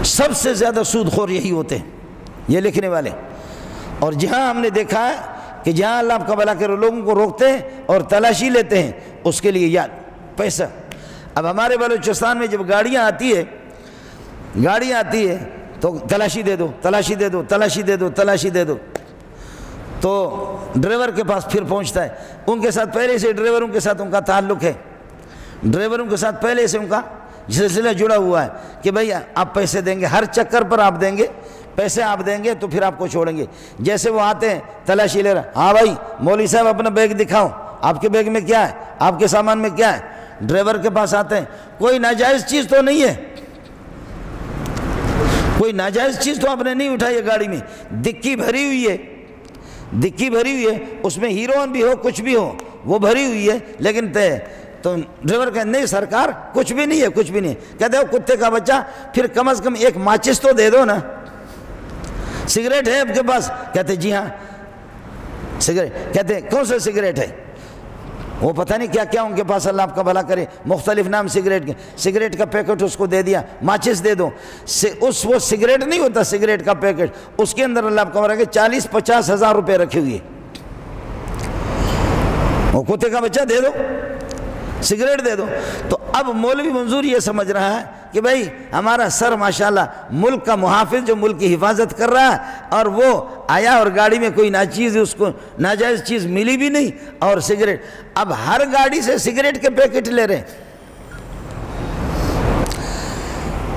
سب سے زیادہ سود خور یہی ہوتے ہیں، یہ لکھنے والے۔ اور جہاں ہم نے دیکھا ہے کہ جہاں اللہ آپ کا بھلا کرے لوگوں کو روکتے ہیں اور تلاشی لیتے ہیں، اس کے لیے یاد پیسہ۔ اب ہمارے بلوچستان میں جب گاڑیاں آتی ہے تو تلاشی دے دو، تلاشی دے دو، تلاشی دے دو، تلاشی دے دو، تو ڈرائیور کے پاس پھر پہنچتا ہے۔ ان کے ساتھ پہلے سے ڈرائیوروں کے ساتھ ان کا تعلق ہے، ڈرائیوروں کے ساتھ پہلے سے ان کا سلسلہ جڑا ہوا ہے کہ بھئی آپ پیسے دیں گے، ہر چکر پر آپ دیں گے، پیسے آپ دیں گے تو پھر آپ کو چھوڑیں گے۔ جیسے وہ آتے ہیں تلاشی لے رہا، ہاں بھائی مولوی صاحب اپنا بیگ دکھاؤ، آپ کے بیگ میں کیا ہے، آپ کے سامان میں کیا ہے۔ ڈرائیور کے پاس آتے ہیں، کوئی ناجائز چیز تو نہیں ہے، کوئی ناجائز چیز تو آپ نے نہیں اٹھائی ہے گاڑی میں، ڈکی بھری ہوئی ہے، ڈکی بھری ہوئی ہے، اس میں ہیروئن بھی ہو کچھ بھی ہو وہ بھری ہوئی ہے، لیکن تو ڈرائیور کہتے نہیں سرکار کچھ بھی نہیں ہے، کچھ بھی نہیں ہے۔ کہتے ہو کتے کا بچہ پھر کم از کم ایک ماچس تو دے دو نا، سگریٹ ہے آپ کے پاس؟ کہتے جی ہاں سگریٹ۔ کہتے کون سا سگریٹ ہے؟ وہ پتہ نہیں کیا کیا ان کے پاس، اللہ آپ کا بھلا کرے، مختلف نام سگریٹ کے، سگریٹ کا پیکٹ اس کو دے دیا، ماچس دے دو، وہ سگریٹ نہیں ہوتا، سگریٹ کا پیکٹ، اس کے اندر اللہ آپ کا بھلا کرے 40-50 ہزار روپے رکھے ہوئے، وہ کتے کا بچہ دے دو، سگریٹ دے دو۔ تو اب مولوی منظور یہ سمجھ رہا ہے کہ بھئی ہمارا سر ماشاءاللہ ملک کا محافظ جو ملک کی حفاظت کر رہا ہے، اور وہ آیا اور گاڑی میں کوئی ناچیز اس کو ناجائز چیز ملی بھی نہیں، اور سگریٹ، اب ہر گاڑی سے سگریٹ کے پیکٹ لے رہے ہیں،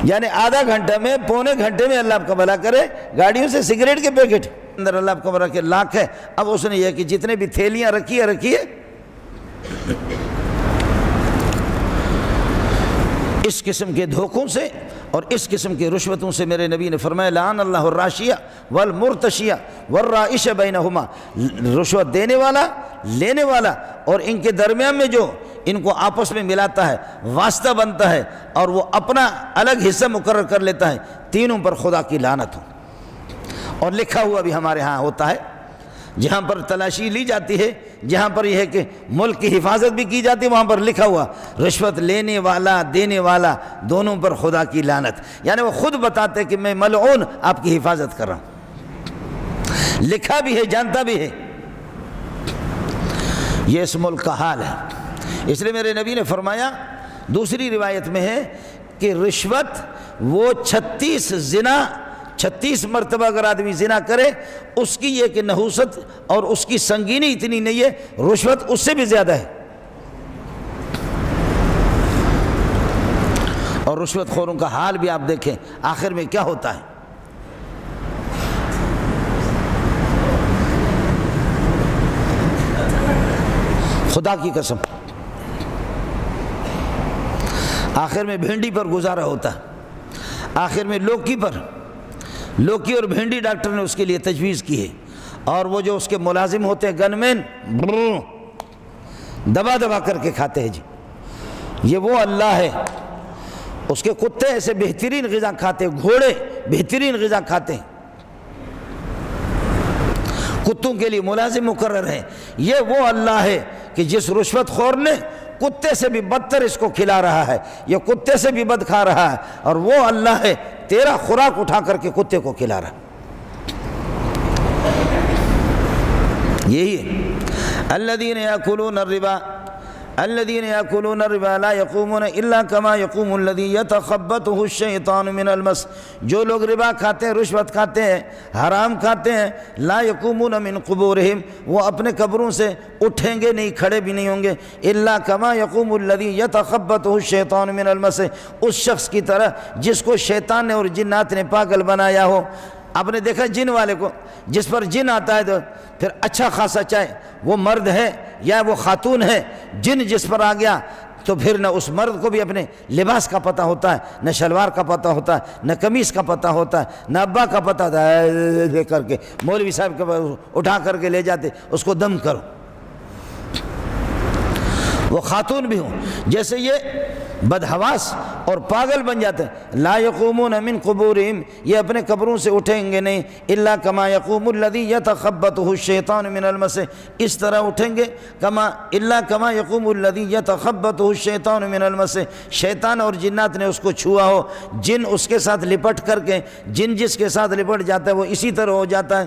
یعنی آدھا گھنٹہ میں پونے گھنٹے میں اللہ آپ کا بھلا کرے گاڑیوں سے سگریٹ کے پیکٹ اندر اللہ آپ کا بھلا کرے لاکھ ہے۔ اب اس نے یہ کہ جتنے بھی تھیلیاں رکھی ہے اس قسم کے دھوکوں سے اور اس قسم کے رشوتوں سے میرے نبی نے فرمایا لعن اللہ الراشیہ والمرتشیہ والرائش بینہما، رشوت دینے والا لینے والا اور ان کے درمیان میں جو ان کو آپس میں ملاتا ہے، واسطہ بنتا ہے اور وہ اپنا الگ حصہ مقرر کر لیتا ہے، تینوں پر خدا کی لعنت ہو۔ اور لکھا ہوا بھی ہمارے ہاں ہوتا ہے، جہاں پر تلاشی لی جاتی ہے، جہاں پر یہ ہے کہ ملک کی حفاظت بھی کی جاتی ہے، وہاں پر لکھا ہوا رشوت لینے والا دینے والا دونوں پر خدا کی لعنت، یعنی وہ خود بتاتے کہ میں ملعون آپ کی حفاظت کر رہا ہوں، لکھا بھی ہے جانتا بھی ہے۔ یہ اس ملک کا حال ہے، اس لیے میرے نبی نے فرمایا، دوسری روایت میں ہے کہ رشوت وہ 36 مرتبہ اگر آدمی زنا کرے اس کی یہ کہ نحوست اور اس کی سنگینی اتنی نہیں ہے، رشوت اس سے بھی زیادہ ہے۔ اور رشوت خوروں کا حال بھی آپ دیکھیں آخر میں کیا ہوتا ہے۔ خدا کی قسم آخر میں بھنڈی پر گزارا ہوتا ہے، آخر میں لوکی اور بھنڈی ڈاکٹر نے اس کے لیے تجویز کی ہے، اور وہ جو اس کے ملازم ہوتے ہیں گن مین دبا کر کے کھاتے ہیں جی، یہ وہ اللہ ہے، اس کے کتے ایسے بہترین غذا کھاتے ہیں، گھوڑے بہترین غذا کھاتے ہیں، کتوں کے لیے ملازم مقرر ہیں۔ یہ وہ اللہ ہے کہ جس رشوت خور نے کتے سے بھی بدتر اس کو کھلا رہا ہے، یہ کتے سے بھی بد کھا رہا ہے، اور وہ اللہ ہے تیرا خوراک اٹھا کر کے کتے کو کھلا رہا ہے۔ یہی ہے الذین یاکلون الربا لا یقومون الا کما یقوم الذی یتخبطہ الشیطان من المس، جو لوگ ربا کھاتے ہیں، رشوت کھاتے ہیں، حرام کھاتے ہیں، لا یقومون من قبورہم، وہ اپنے قبروں سے اٹھیں گے نہیں، کھڑے بھی نہیں ہوں گے، الا کما یقوم الذی یتخبطہ الشیطان من المس، اس شخص کی طرح جس کو شیطان نے اور جنات نے پاگل بنایا ہو۔ آپ نے دیکھا جن والے کو، جس پر جن آتا ہے تو پھر اچھا خاصا چاہے وہ مرد ہے یا وہ خاتون ہے، جن جس پر آ گیا تو پھر نہ اس مرد کو بھی اپنے لباس کا پتہ ہوتا ہے، نہ شلوار کا پتہ ہوتا ہے، نہ قمیص کا پتہ ہوتا ہے، نہ ابا کا پتہ ہوتا ہے، لے کر کے مولوی صاحب کے اٹھا کر کے لے جاتے اس کو دم کرو۔ وہ خاتون بھی ہوں، جیسے یہ بدحواس اور پاگل بن جاتے ہیں، لا یقومون من قبورہم، یہ اپنے قبروں سے اٹھیں گے نہیں، الا کما یقوم الذی یتخبطہ الشیطان من المس، اس طرح اٹھیں گے الا کما یقوم الذی یتخبطہ الشیطان من المس، شیطان اور جنات نے اس کو چھوا ہو، جن اس کے ساتھ لپٹ کر کے، جن جس کے ساتھ لپٹ جاتا ہے وہ اسی طرح ہو جاتا ہے۔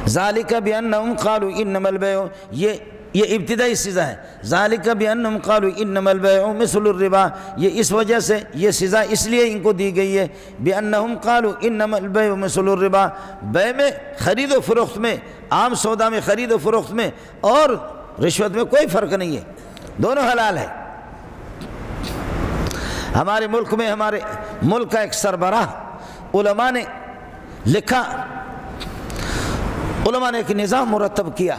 ذالک بانہم قالوا انما البیع، یہ ابتدائی سزا ہے۔ ذالک بانہم قالوا انما البیع مثل الربا، یہ اس وجہ سے یہ سزا اس لیے ان کو دی گئی ہے، بانہم قالوا انما البیع مثل الربا، بیع میں خرید و فروخت میں، عام سودا میں خرید و فروخت میں اور رشوت میں کوئی فرق نہیں ہے، دونوں حلال ہے۔ ہمارے ملک کا ایک سربراہ علماء نے لکھا، علماء نے ایک نظام مرتب کیا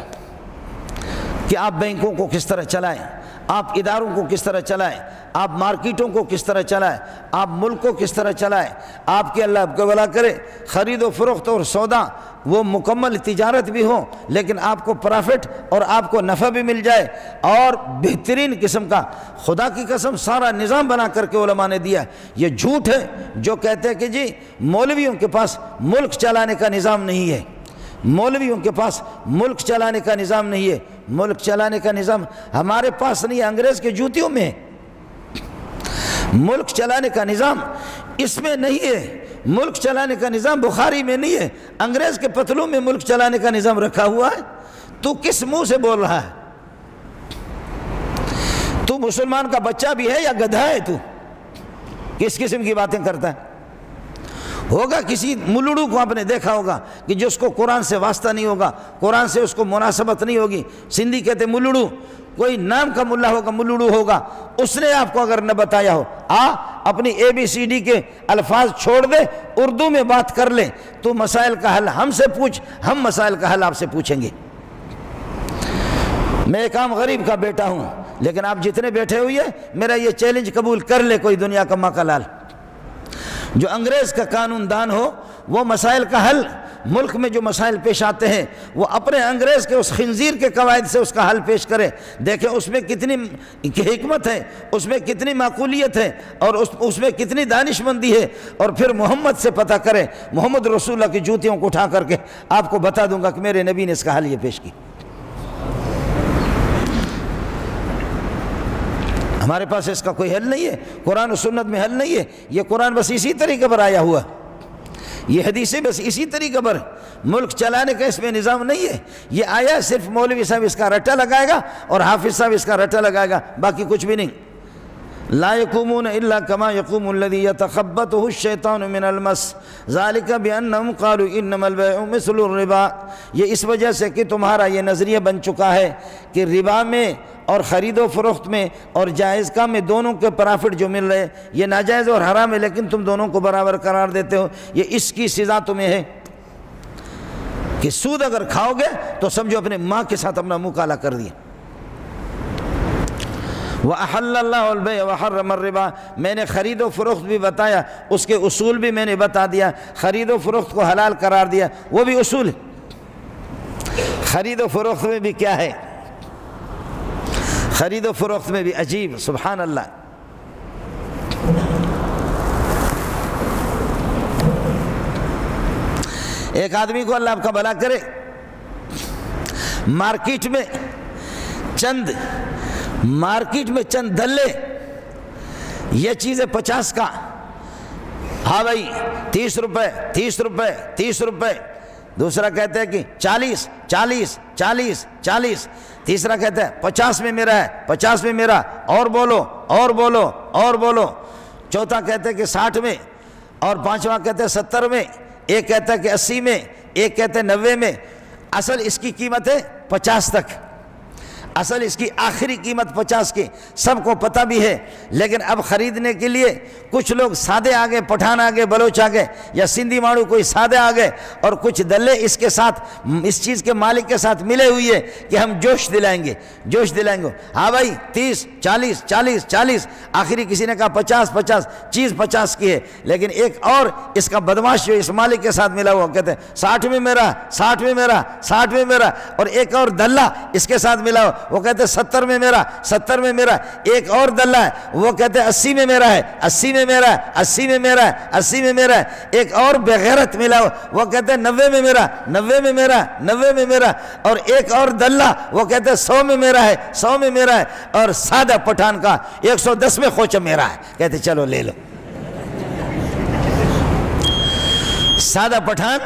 کہ آپ بینکوں کو کس طرح چلائیں، آپ اداروں کو کس طرح چلائیں، آپ مارکیٹوں کو کس طرح چلائیں، آپ ملک کو کس طرح چلائیں، آپ کے اللہ آپ کو بھلا کرے خرید و فروخت اور سودا وہ مکمل تجارت بھی ہو لیکن آپ کو پرافٹ اور آپ کو نفع بھی مل جائے، اور بہترین قسم کا خدا کی قسم سارا نظام بنا کر کے علماء نے دیا۔ یہ جھوٹ ہے جو کہتے ہیں کہ جی مولویوں کے پاس ملک چلانے کا نظام نہیں ہے، مولویوں کے پاس ملک چلانے کا نظام نہیں ہے۔ ملک چلانے کا نظام ہمارے پاس نہیں ہے، انگریز کے جوتیوں میں ہے۔ ملک چلانے کا نظام اس میں نہیں ہے، ملک چلانے کا نظام بخاری میں نہیں ہے، انگریز کے پتلوں میں ملک چلانے کا نظام رکھا ہوا ہے۔ تو کس منہ سے بول رہا ہے؟ تو مسلمان کا بچہ بھی ہے یا گدھا ہے؟ تو کس قسم کی باتیں کرتا ہے؟ ہوگا کسی ملوڑو کو آپ نے دیکھا ہوگا کہ جس کو قرآن سے واسطہ نہیں ہوگا، قرآن سے اس کو مناسبت نہیں ہوگی، سندھی کہتے ملوڑو، کوئی نام کا ملا ہوگا، ملوڑو ہوگا، اس نے آپ کو اگر نہ بتایا ہو، اپنی ABCD کے الفاظ چھوڑ دے، اردو میں بات کر لے، تو مسائل کا حل ہم سے پوچھ، ہم مسائل کا حل آپ سے پوچھیں گے۔ میں ایک عام غریب کا بیٹا ہوں، لیکن آپ جتنے بیٹھے ہوئے میرا یہ چیلنج قبول کر لے کوئی دنیا کا ماں کا لال، جو انگریز کا قانون دان ہو وہ مسائل کا حل، ملک میں جو مسائل پیش آتے ہیں وہ اپنے انگریز کے اس خنزیر کے قواعد سے اس کا حل پیش کرے، دیکھیں اس میں کتنی حکمت ہے، اس میں کتنی معقولیت ہے، اور اس میں کتنی دانش مندی ہے، اور پھر محمد سے پتہ کرے، محمد رسول اللہ کی جوتیوں کو اٹھا کر کے آپ کو بتا دوں گا کہ میرے نبی نے اس کا حل یہ پیش کی۔ ہمارے پاس اس کا کوئی حل نہیں ہے، قرآن و سنت میں حل نہیں ہے، یہ قرآن بس اسی طریقے پر آیا ہوا، یہ حدیثیں بس اسی طریقے پر، ملک چلانے کا اس میں نظام نہیں ہے۔ یہ آیا صرف مولوی صاحب اس کا رٹا لگائے گا اور حافظ صاحب اس کا رٹا لگائے گا، باقی کچھ بھی نہیں۔ لا يقومون الا كما يقوم الذي يتخبطه الشيطان من المس ذلك بانهم قالوا انما البيع مثل الربا، یہ اس وجہ سے کہ تمہارا یہ نظریہ بن چکا ہے کہ ربا میں اور خرید و فروخت میں اور جائز کام میں دونوں کے پرافٹ جو مل رہے یہ ناجائز اور حرام ہے، لیکن تم دونوں کو برابر قرار دیتے ہو، یہ اس کی سزا تمہیں ہے کہ سود اگر کھاؤ گے تو سمجھو اپنے ماں کے ساتھ اپنا منہ کالا کر دیا۔ وَأَحَلَّ اللَّهُ الْبَيْعَ وَحَرَّمَ الرِّبَا، میں نے خرید و فروخت بھی بتایا، اس کے اصول بھی میں نے بتا دیا، خرید و فروخت کو حلال قرار دیا، وہ بھی اصول ہے۔ خرید و فروخت میں بھی کیا ہے؟ خرید و فروخت میں بھی عجیب، سبحان اللہ، ایک آدمی کو اللہ آپ کا بھلا کرے، مارکیٹ میں چند دلے، یہ چیز ہے 50 کا، ہاں بھائی 30 روپے 30 روپے 30 روپے، دوسرا کہتا ہے کہ 40 40 40 40، تیسرا کہتا ہے 50 میں میرا ہے 50 میں میرا، اور بولو اور بولو اور بولو، چوتھا کہتا ہے کہ 60 میں، اور پانچواں کہتا ہے 70 میں، ایک کہتا ہے کہ 80 میں، ایک کہتا ہے 90 میں۔ اصل اس کی قیمت ہے 50 تک، اصل اس کی آخری قیمت 50 کی، سب کو پتہ بھی ہے، لیکن اب خریدنے کے لیے کچھ لوگ سادے آگے، پٹھان آگے، بلوچ آگے، یا سندھی ماڑو کوئی سادے آگے، اور کچھ دلے اس کے ساتھ، اس چیز کے مالک کے ساتھ ملے ہوئی ہے کہ ہم جوش دلائیں گے، جوش دلائیں گے، ہاں بھائی 30 40 40 40، آخری کسی نے کہا 50 50، چیز 50 کی ہے، لیکن ایک اور اس کا بدماش جو اس مالک کے ساتھ ملا ہوا کہتے ہیں 60 میں میرا 60 میں میرا 60 میں میرا، اور ایک اور دلہ اس کے ساتھ ملا ہوا وہ کہتے ہیں 70 میں میرا 70 میں میرا، ایک اور دلہ ہے وہ کہتے ہیں 80 میں میرا ہے 80 میں میرا ہے 80 میں میرا ہے 80 میں میرا ہے، ایک اور بغیرت ملا وہ کہتے ہیں 90 میں میرا 90 میں میرا 90 میں میرا، اور ایک اور دلہ وہ کہتے ہیں 100 میں میرا ہے 100 میں میرا ہے، اور سادہ پٹھان کا 110 میں خوچ میرا ہے، کہتے چلو لے لو۔ سادہ پٹھان،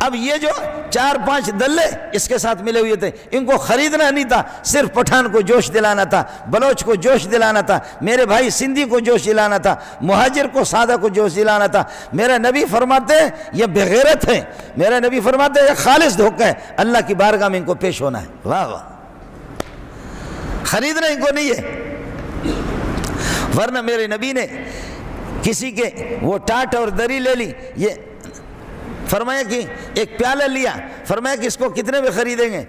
اب یہ جو 4-5 دلے اس کے ساتھ ملے ہوئے تھے، ان کو خریدنا نہیں تھا، صرف پٹھان کو جوش دلانا تھا، بلوچ کو جوش دلانا تھا، میرے بھائی سندھی کو جوش دلانا تھا، مہاجر کو سادہ کو جوش دلانا تھا۔ میرا نبی فرماتے ہیں یہ بغیرت ہے، میرا نبی فرماتے ہیں یہ خالص دھوکہ ہے، اللہ کی بارگاہ میں ان کو پیش ہونا ہے۔ واہ واہ، خریدنا ان کو نہیں ہے، ورنہ میرے نبی نے کسی کے وہ ٹاٹ اور دری لے لی، یہ فرمایا کہ ایک پیالہ لیا، فرمایا کہ اس کو کتنے میں خریدیں گے؟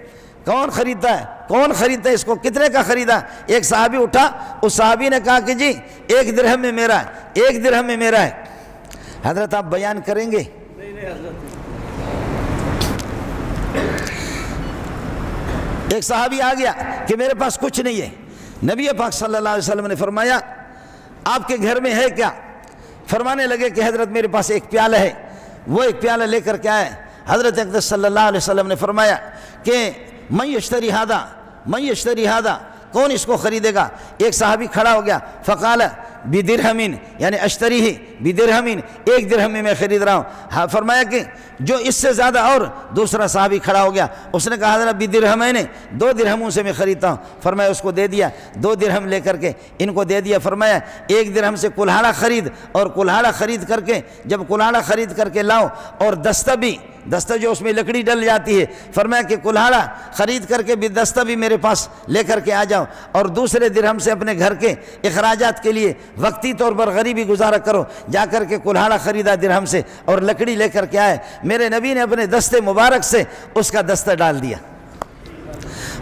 کون خریدتا ہے؟ کون خریدتا ہے اس کو؟ کتنے کا خریدا؟ ایک صحابی اٹھا، اس صحابی نے کہا کہ جی 1 درہم میں میرا ہے، 1 درہم میں میرا ہے۔ حضرت آپ بیان کریں گے؟ ایک صحابی آ گیا کہ میرے پاس کچھ نہیں ہے، نبی پاک صلی اللہ علیہ وسلم نے فرمایا آپ کے گھر میں ہے کیا؟ فرمانے لگے کہ حضرت میرے پاس ایک پیالہ ہے۔ وہ ایک پیالہ لے کر کے آئے، حضرت اقدس صلی اللہ علیہ وسلم نے فرمایا کہ من یشتری ھذا، من یشتری ھذا، کون اس کو خریدے گا؟ ایک صحابی کھڑا ہو گیا، فقال بدرہمین، یعنی اشتریہ بدرہمین، 1 درہم میں میں خرید رہا ہوں۔ فرمایا کہ جو اس سے زیادہ، اور دوسرا صحابی کھڑا ہو گیا، اس نے کہا حضرت بدرہمین، 2 درہموں سے میں خریدتا ہوں۔ فرمایا اس کو دے دیا، 2 درہم لے کر کے ان کو دے دیا۔ فرمایا 1 درہم سے کلہاڑا خرید، اور کلہاڑا خرید کر کے جب کلہاڑا خرید کر کے لاؤ، اور دستہ بھی، دستہ جو اس میں لکڑی ڈل جاتی ہے، فرمایا کہ کلہاڑا خرید کر کے بھی دستہ بھی میرے پاس لے کر کے آ جاؤ، اور دوسرے درہم سے اپنے گھر کے اخراجات کے لیے وقتی طور پر غریبی گزارا کرو۔ جا کر کے کلہاڑا خریدا درہم سے اور لکڑی لے کر کے آئے، میرے نبی نے اپنے دستے مبارک سے اس کا دستہ ڈال دیا۔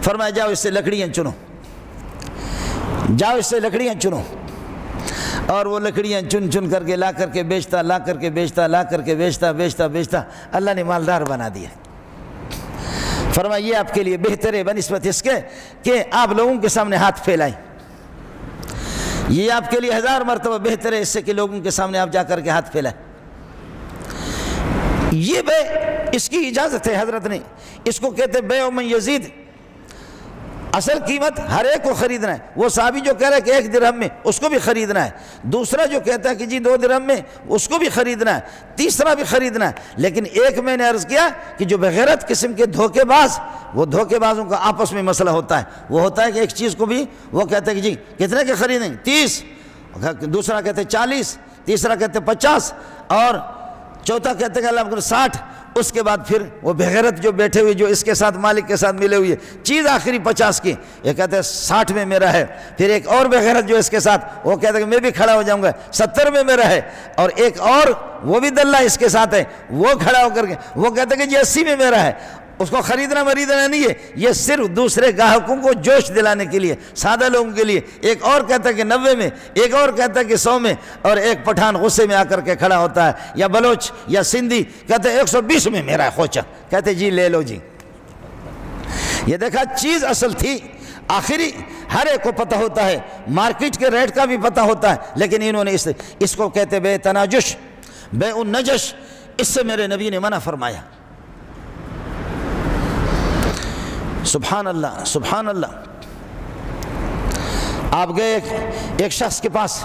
فرمایا جاؤ اس سے لکڑیاں چنو، جاؤ اس سے لکڑیاں چنو، اور وہ لکڑیاں چن چن کر کے لا کر کے بیچتا، لا کر کے بیچتا، لا کر کے بیچتا بیچتا بیچتا، اللہ نے مالدار بنا دیا۔ فرمایا یہ آپ کے لیے بہتر ہے بنسبت اس کے کہ آپ لوگوں کے سامنے ہاتھ پھیلائیں، یہ آپ کے لیے 1000 مرتبہ بہتر ہے اس سے کہ لوگوں کے سامنے آپ جا کر کے ہاتھ پھیلائیں۔ یہ بے، اس کی اجازت ہے حضرت نے، اس کو کہتے بیع من یزید، اصل قیمت ہر ایک کو خریدنا ہے۔ وہ صحابی جو کہہ رہا ہے کہ 1 درہم میں، اس کو بھی خریدنا ہے، دوسرا جو کہتا ہے کہ جی 2 درہم میں، اس کو بھی خریدنا ہے، تیسرا بھی خریدنا ہے۔ لیکن ایک میں نے عرض کیا کہ جو بغیرت قسم کے دھوکے باز، وہ دھوکے بازوں کا آپس میں مسئلہ ہوتا ہے، وہ ہوتا ہے کہ ایک چیز کو بھی وہ کہتا ہے کہ جی کتنے کے خریدیں گے؟ 30، دوسرا کہتے ہیں 40، تیسرا کہتے ہیں 50، اور چوتھا کہتے ہیں اللہ 60۔ اس کے بعد پھر وہ بغیرت جو بیٹھے ہوئے، جو اس کے ساتھ مالک کے ساتھ ملے ہوئے، چیز آخری 50 کی، یہ کہتے ہیں 60 میں میرا ہے۔ پھر ایک اور بغیرت جو اس کے ساتھ، وہ کہتا ہے کہ میں بھی کھڑا ہو جاؤں گا، 70 میں میرا ہے۔ اور ایک اور وہ بھی دلہ اس کے ساتھ ہے، وہ کھڑا ہو کر کے وہ کہتا ہے کہ جی 80 میں میرا ہے۔ اس کو خریدنا مریدنا نہیں ہے، یہ صرف دوسرے گاہکوں کو جوش دلانے کے لیے، سادہ لوگوں کے لیے۔ ایک اور کہتا ہے کہ 90 میں، ایک اور کہتا ہے کہ 100 میں، اور ایک پٹھان غصے میں آ کر کے کھڑا ہوتا ہے، یا بلوچ یا سندھی کہتے ہیں 120 میں میرا ہے خوچا، کہتے جی لے لو جی۔ یہ دیکھا چیز اصل تھی، آخری ہر ایک کو پتہ ہوتا ہے، مارکیٹ کے ریٹ کا بھی پتہ ہوتا ہے، لیکن انہوں نے اس کو کہتے بے تناجش، بے النجش، اس سے میرے نبی نے منع فرمایا۔ سبحان اللہ، سبحان اللہ۔ آپ گئے ایک شخص کے پاس،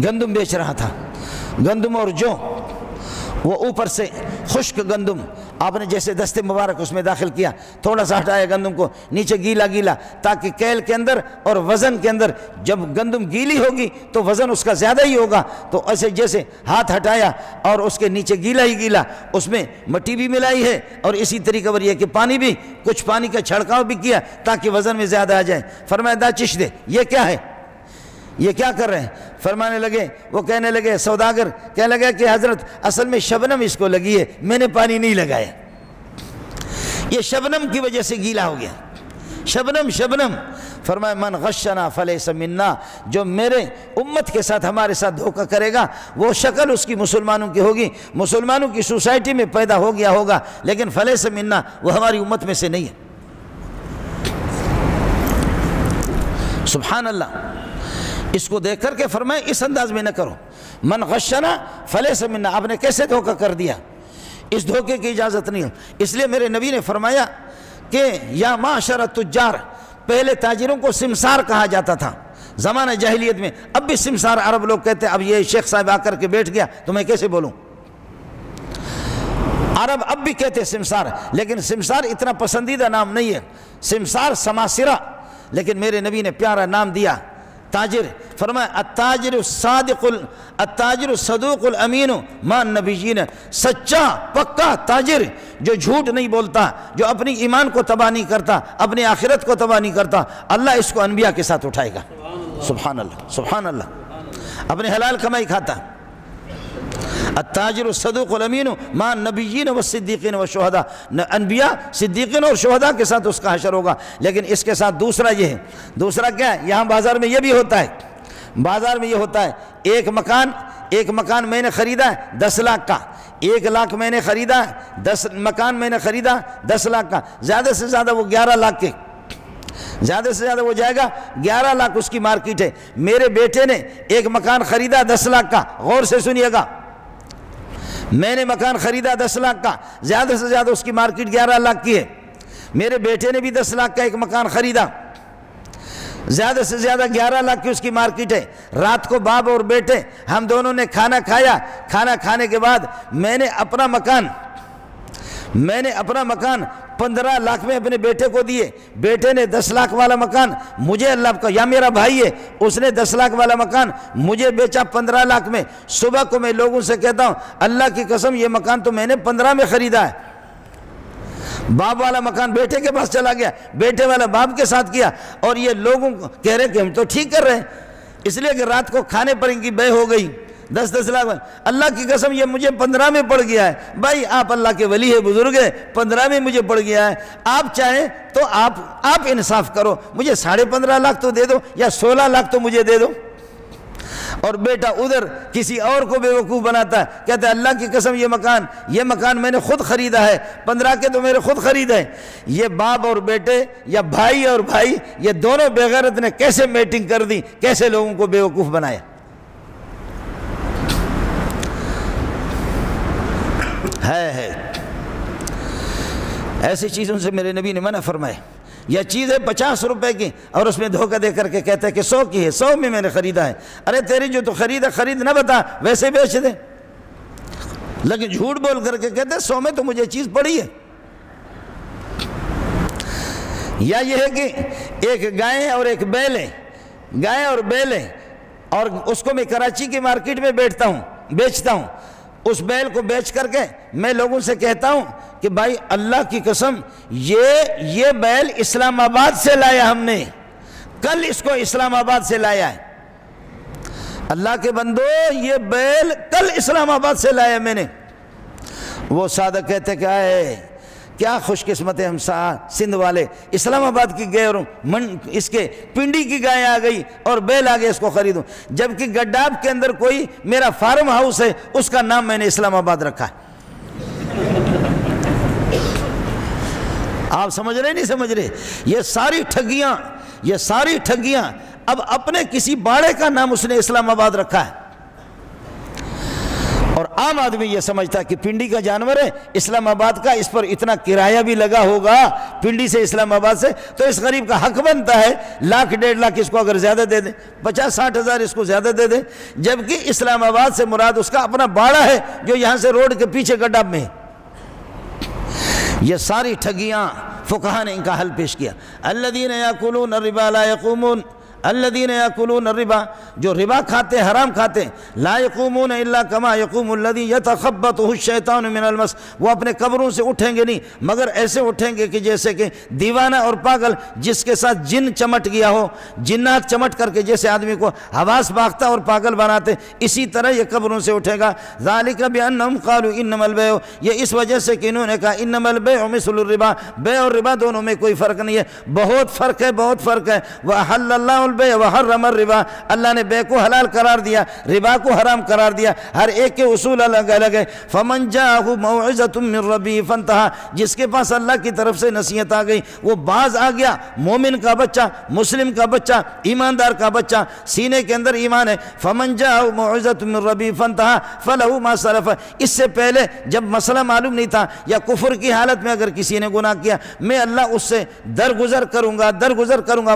گندم بیچ رہا تھا، گندم اور جو، وہ اوپر سے خشک گندم آپ نے جیسے دستے مبارک اس میں داخل کیا، تھوڑا سا ہٹایا گندم کو، نیچے گیلا گیلا، تاکہ کیل کے اندر اور وزن کے اندر، جب گندم گیلی ہوگی تو وزن اس کا زیادہ ہی ہوگا، تو ایسے جیسے ہاتھ ہٹایا اور اس کے نیچے گیلا ہی گیلا، اس میں مٹی بھی ملائی ہے، اور اسی طریقے پر یہ کہ پانی بھی، کچھ پانی کا چھڑکاؤ بھی کیا تاکہ وزن میں زیادہ آ جائے۔ فرمایا دا چش دے، یہ کیا ہے، یہ کیا کر رہے ہیں؟ فرمانے لگے، وہ کہنے لگے، سوداگر کہنے لگا کہ حضرت اصل میں شبنم اس کو لگی ہے، میں نے پانی نہیں لگایا، یہ شبنم کی وجہ سے گیلا ہو گیا، شبنم شبنم۔ فرمایا من غشنا فلیس منا، جو میرے امت کے ساتھ، ہمارے ساتھ دھوکہ کرے گا، وہ شکل اس کی مسلمانوں کی ہوگی، مسلمانوں کی سوسائٹی میں پیدا ہو گیا ہوگا، لیکن فلیس منا، وہ ہماری امت میں سے نہیں ہے۔ سبحان اللہ۔ اس کو دیکھ کر کے فرمائے اس انداز میں نہ کرو، من غشنا فلیس منا، آپ نے کیسے دھوکہ کر دیا، اس دھوکے کی اجازت نہیں ہے۔ اس لیے میرے نبی نے فرمایا کہ یا معاشر التجار، پہلے تاجروں کو سمسار کہا جاتا تھا زمانہ جاہلیت میں، اب بھی سمسار عرب لوگ کہتے ہیں۔ اب یہ شیخ صاحب آ کر کے بیٹھ گیا تو میں کیسے بولوں، عرب اب بھی کہتے ہیں سمسار، لیکن سمسار اتنا پسندیدہ نام نہیں ہے، سمسار سماسرہ، لیکن میرے نبی نے پیارا نام دیا تاجر، فرمایا التاجر الصدوق الامین مع النبیین، سچا پکا تاجر جو جھوٹ نہیں بولتا، جو اپنی ایمان کو تباہ نہیں کرتا، اپنی آخرت کو تباہ نہیں کرتا، اللہ اس کو انبیاء کے ساتھ اٹھائے گا۔ سبحان اللہ سبحان اللہ، اپنے حلال کمائی کھاتا۔ التاجر الصدوق الامین مع النبیین والصدیقین والشہداء، انبیاء صدیقین اور شہداء کے ساتھ اس کا حشر ہوگا۔ لیکن اس کے ساتھ دوسرا یہ ہے، دوسرا کیا ہے؟ یہاں بازار میں یہ بھی ہوتا ہے، بازار میں یہ ہوتا ہے، ایک مکان میں نے خریدا ہے 10 لاکھ کا، 1 لاکھ میں نے خریدا ہے، 10 مکان میں نے خریدا 10 لاکھ کا، زیادہ سے زیادہ وہ 11 لاکھ کے، زیادہ سے زیادہ وہ جائے گا 11 لاکھ اس کی مارکیٹ ہے۔ میرے بیٹے نے ایک مکان خریدا 10 لاکھ کا، غور سے سنیے گا، میں نے مکان خریدا 10 لاکھ کا، زیادہ سے زیادہ اس کی مارکیٹ 11 لاکھ کی ہے۔ میرے بیٹے نے بھی 10 لاکھ کا ایک مکان خریدا، زیادہ سے زیادہ 11 لاکھ کی اس کی مارکیٹ ہے۔ رات کو باپ اور بیٹے ہم دونوں نے کھانا کھایا، کھانا کھانے کے بعد میں نے اپنا مکان 15 لاکھ میں اپنے بیٹے کو دیے، بیٹے نے 10 لاکھ والا مکان مجھے اللہ کا، یا میرا بھائی ہے اس نے 10 لاکھ والا مکان مجھے بیچا 15 لاکھ میں۔ صبح کو میں لوگوں سے کہتا ہوں اللہ کی قسم یہ مکان تو میں نے 15 میں خریدا ہے۔ باپ والا مکان بیٹے کے پاس چلا گیا، بیٹے والا باپ کے ساتھ کیا، اور یہ لوگوں کہہ رہے کہ ہم تو ٹھیک کر رہے ہیں، اس لیے کہ رات کو کھانے پر ان کی بے ہو گئی 10 لاکھ۔ اللہ کی قسم یہ مجھے 15 میں پڑ گیا ہے۔ بھائی آپ اللہ کے ولی ہے، بزرگ ہے، 15 میں مجھے پڑ گیا ہے، آپ چاہیں تو آپ انصاف کرو، مجھے 15.5 لاکھ تو دے دو، یا 16 لاکھ تو مجھے دے دو۔ اور بیٹا ادھر کسی اور کو بیوقوف بناتا ہے، کہتا ہے اللہ کی قسم یہ مکان میں نے خود خریدا ہے، 15 کے تو میرے خود خریدا ہے۔ یہ باپ اور بیٹے یا بھائی اور بھائی، یہ دونوں بے غیرت نے کیسے میٹنگ کر دی، کیسے لوگوں کو بیوقوف بنایا۔ ہے ایسی چیزوں سے میرے نبی نے منع فرمائے۔ یہ چیز ہے 50 روپے کی اور اس میں دھوکہ دے کر کے کہتا ہے کہ 100 کی ہے، 100 میں نے خریدا ہے۔ ارے تیری جو تو خرید نہ بتا، ویسے بیچ دے، لیکن جھوٹ بول کر کے کہتے ہیں 100 میں تو مجھے چیز پڑی ہے۔ یا یہ ہے کہ ایک گائے اور ایک بیل ہے، اور اس کو میں کراچی کی مارکیٹ میں بیچتا ہوں، اس بیل کو بیچ کر کے میں لوگوں سے کہتا ہوں کہ بھائی اللہ کی قسم یہ بیل اسلام آباد سے لایا ہم نے، کل اس کو اسلام آباد سے لایا ہے۔ اللہ کے بندو یہ بیل کل اسلام آباد سے لایا میں نے۔ وہ سادہ کہتے کہ آئے کیا خوش قسمت ہے ہم سندھ والے، اسلام آباد کی گئے اور اس کے پنڈی کی گائے آ گئی اور بیل آ گئے اس کو خریدوں، جبکہ گڈاب کے اندر کوئی میرا فارم ہاؤس ہے، اس کا نام میں نے اسلام آباد رکھا ہے۔ آپ سمجھ رہے نہیں سمجھ رہے؟ یہ ساری ٹھگیاں اب اپنے کسی باڑے کا نام اس نے اسلام آباد رکھا ہے، اور عام آدمی یہ سمجھتا ہے کہ پنڈی کا جانور ہے اسلام آباد کا، اس پر اتنا کرایہ بھی لگا ہوگا پنڈی سے اسلام آباد سے، تو اس غریب کا حق بنتا ہے 1 1.5 لاکھ اس کو اگر زیادہ دے دیں، 50-60 ہزار اس کو زیادہ دے دیں، جبکہ اسلام آباد سے مراد اس کا اپنا باڑا ہے جو یہاں سے روڈ کے پیچھے گڈاب میں ہے۔ یہ ساری ٹھگیاں فقہاء نے ان کا حل پیش کیا۔ الذین یاکلون الربا لا یقومون، الذین یاکلون الربا، جو ربا کھاتے ہیں، حرام کھاتے ہیں، لا یقومون الا کما یقوم الذی یتخبطہ الشیطان من المس، وہ اپنے قبروں سے اٹھیں گے نہیں مگر ایسے اٹھیں گے کہ جیسے کہ دیوانہ اور پاگل جس کے ساتھ جن چمٹ گیا ہو، جنات چمٹ کر کے جیسے آدمی کو حواس باختہ اور پاگل بناتے، اسی طرح یہ قبروں سے اٹھے گا۔ ذالک بانہم قالوا انما البیع، یہ اس وجہ سے کہ انہوں نے کہا انما البیع مثل الربا، بے اور ربا دونوں میں کوئی فرق نہیں ہے، بہت فرق ہے۔ وَأَحَلَّ اللَّهُ الْبَيْعَ وَحَرَّمَ الرِّبَا، اللہ نے بے کو حلال قرار دیا، ربا کو حرام قرار دیا، ہر ایک کے اصول الگ الگ ہے۔ فَمَنْ جَاءَهُ مَوْعِظَةٌ مِّن رَّبِّهِ فَانْتَهَىٰ، جس کے پاس اللہ کی طرف سے نصیحت آ گئی، وہ باز آ گیا، مومن کا بچہ، مسلم کا بچہ، ایماندار کا بچہ، سینے کے اندر ایمان ہے۔ فَمَنْ جَاءَهُ مَوْعِظَةٌ مِّن رَّبِّهِ فَانْتَهَىٰ فَلَهُ مَا سَلَفَ، اس سے پہلے جب مسئلہ معلوم نہیں تھا یا کفر کی حالت میں اگر کسی نے گناہ کیا، میں اللہ اس سے درگزر کروں گا،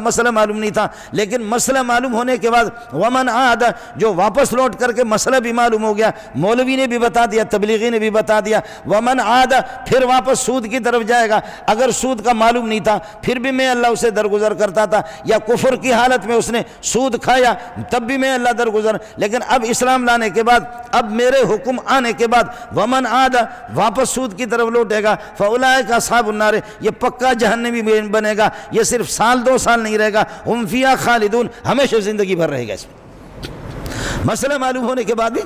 مسئلہ معلوم نہیں تھا، لیکن لیکن مسئلہ معلوم ہونے کے بعد ومن عاد، جو واپس لوٹ کر کے مسئلہ بھی معلوم ہو گیا، مولوی نے بھی بتا دیا، تبلیغی نے بھی بتا دیا، ومن عاد، پھر واپس سود کی طرف جائے گا، اگر سود کا معلوم نہیں تھا پھر بھی میں اللہ اسے درگزر کرتا تھا، یا کفر کی حالت میں اس نے سود کھایا تب بھی میں اللہ درگزر، لیکن اب اسلام لانے کے بعد، اب میرے حکم آنے کے بعد ومن عاد، واپس سود کی طرف لوٹے گا، فاولئک اصحاب النار، یہ پکا جہنمی بنے گا، یہ صرف سال 2 سال نہیں رہے گا، ہم فیہا خالدون، ہمیشہ زندگی بھر رہے گا اس میں۔ مسئلہ معلوم ہونے کے بعد بھی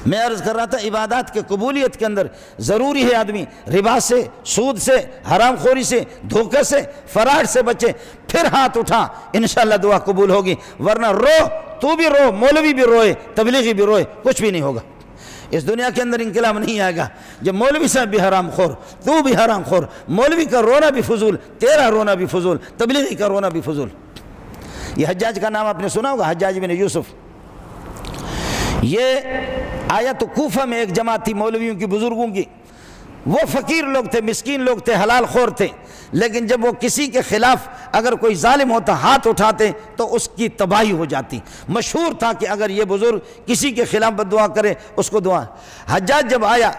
میں عرض کر رہا تھا عبادات کے قبولیت کے اندر ضروری ہے آدمی ربا سے، سود سے، حرام خوری سے، دھوکے سے، فراڈ سے بچے، پھر ہاتھ اٹھا، انشاءاللہ دعا قبول ہوگی، ورنہ رو، تو بھی رو، مولوی بھی روئے، تبلیغی بھی روئے، کچھ بھی نہیں ہوگا۔ اس دنیا کے اندر انقلاب نہیں آئے گا جب مولوی صاحب بھی حرام خور، تو بھی حرام خور، مولوی کا رونا بھی فضول، تیرا رونا بھی فضول، تبلیغی کا رونا بھی فضول۔ یہ حجاج کا نام آپ نے سنا ہوگا، حجاج بن یوسف، یہ آیا تو کوفہ میں ایک جماعت تھی مولویوں کی، بزرگوں کی، وہ فقیر لوگ تھے، مسکین لوگ تھے، حلال خور تھے، لیکن جب وہ کسی کے خلاف اگر کوئی ظالم ہوتا ہاتھ اٹھاتے تو اس کی تباہی ہو جاتی۔ مشہور تھا کہ اگر یہ بزرگ کسی کے خلاف بد دعا کرے اس کو دعا۔ حجاج جب آیا،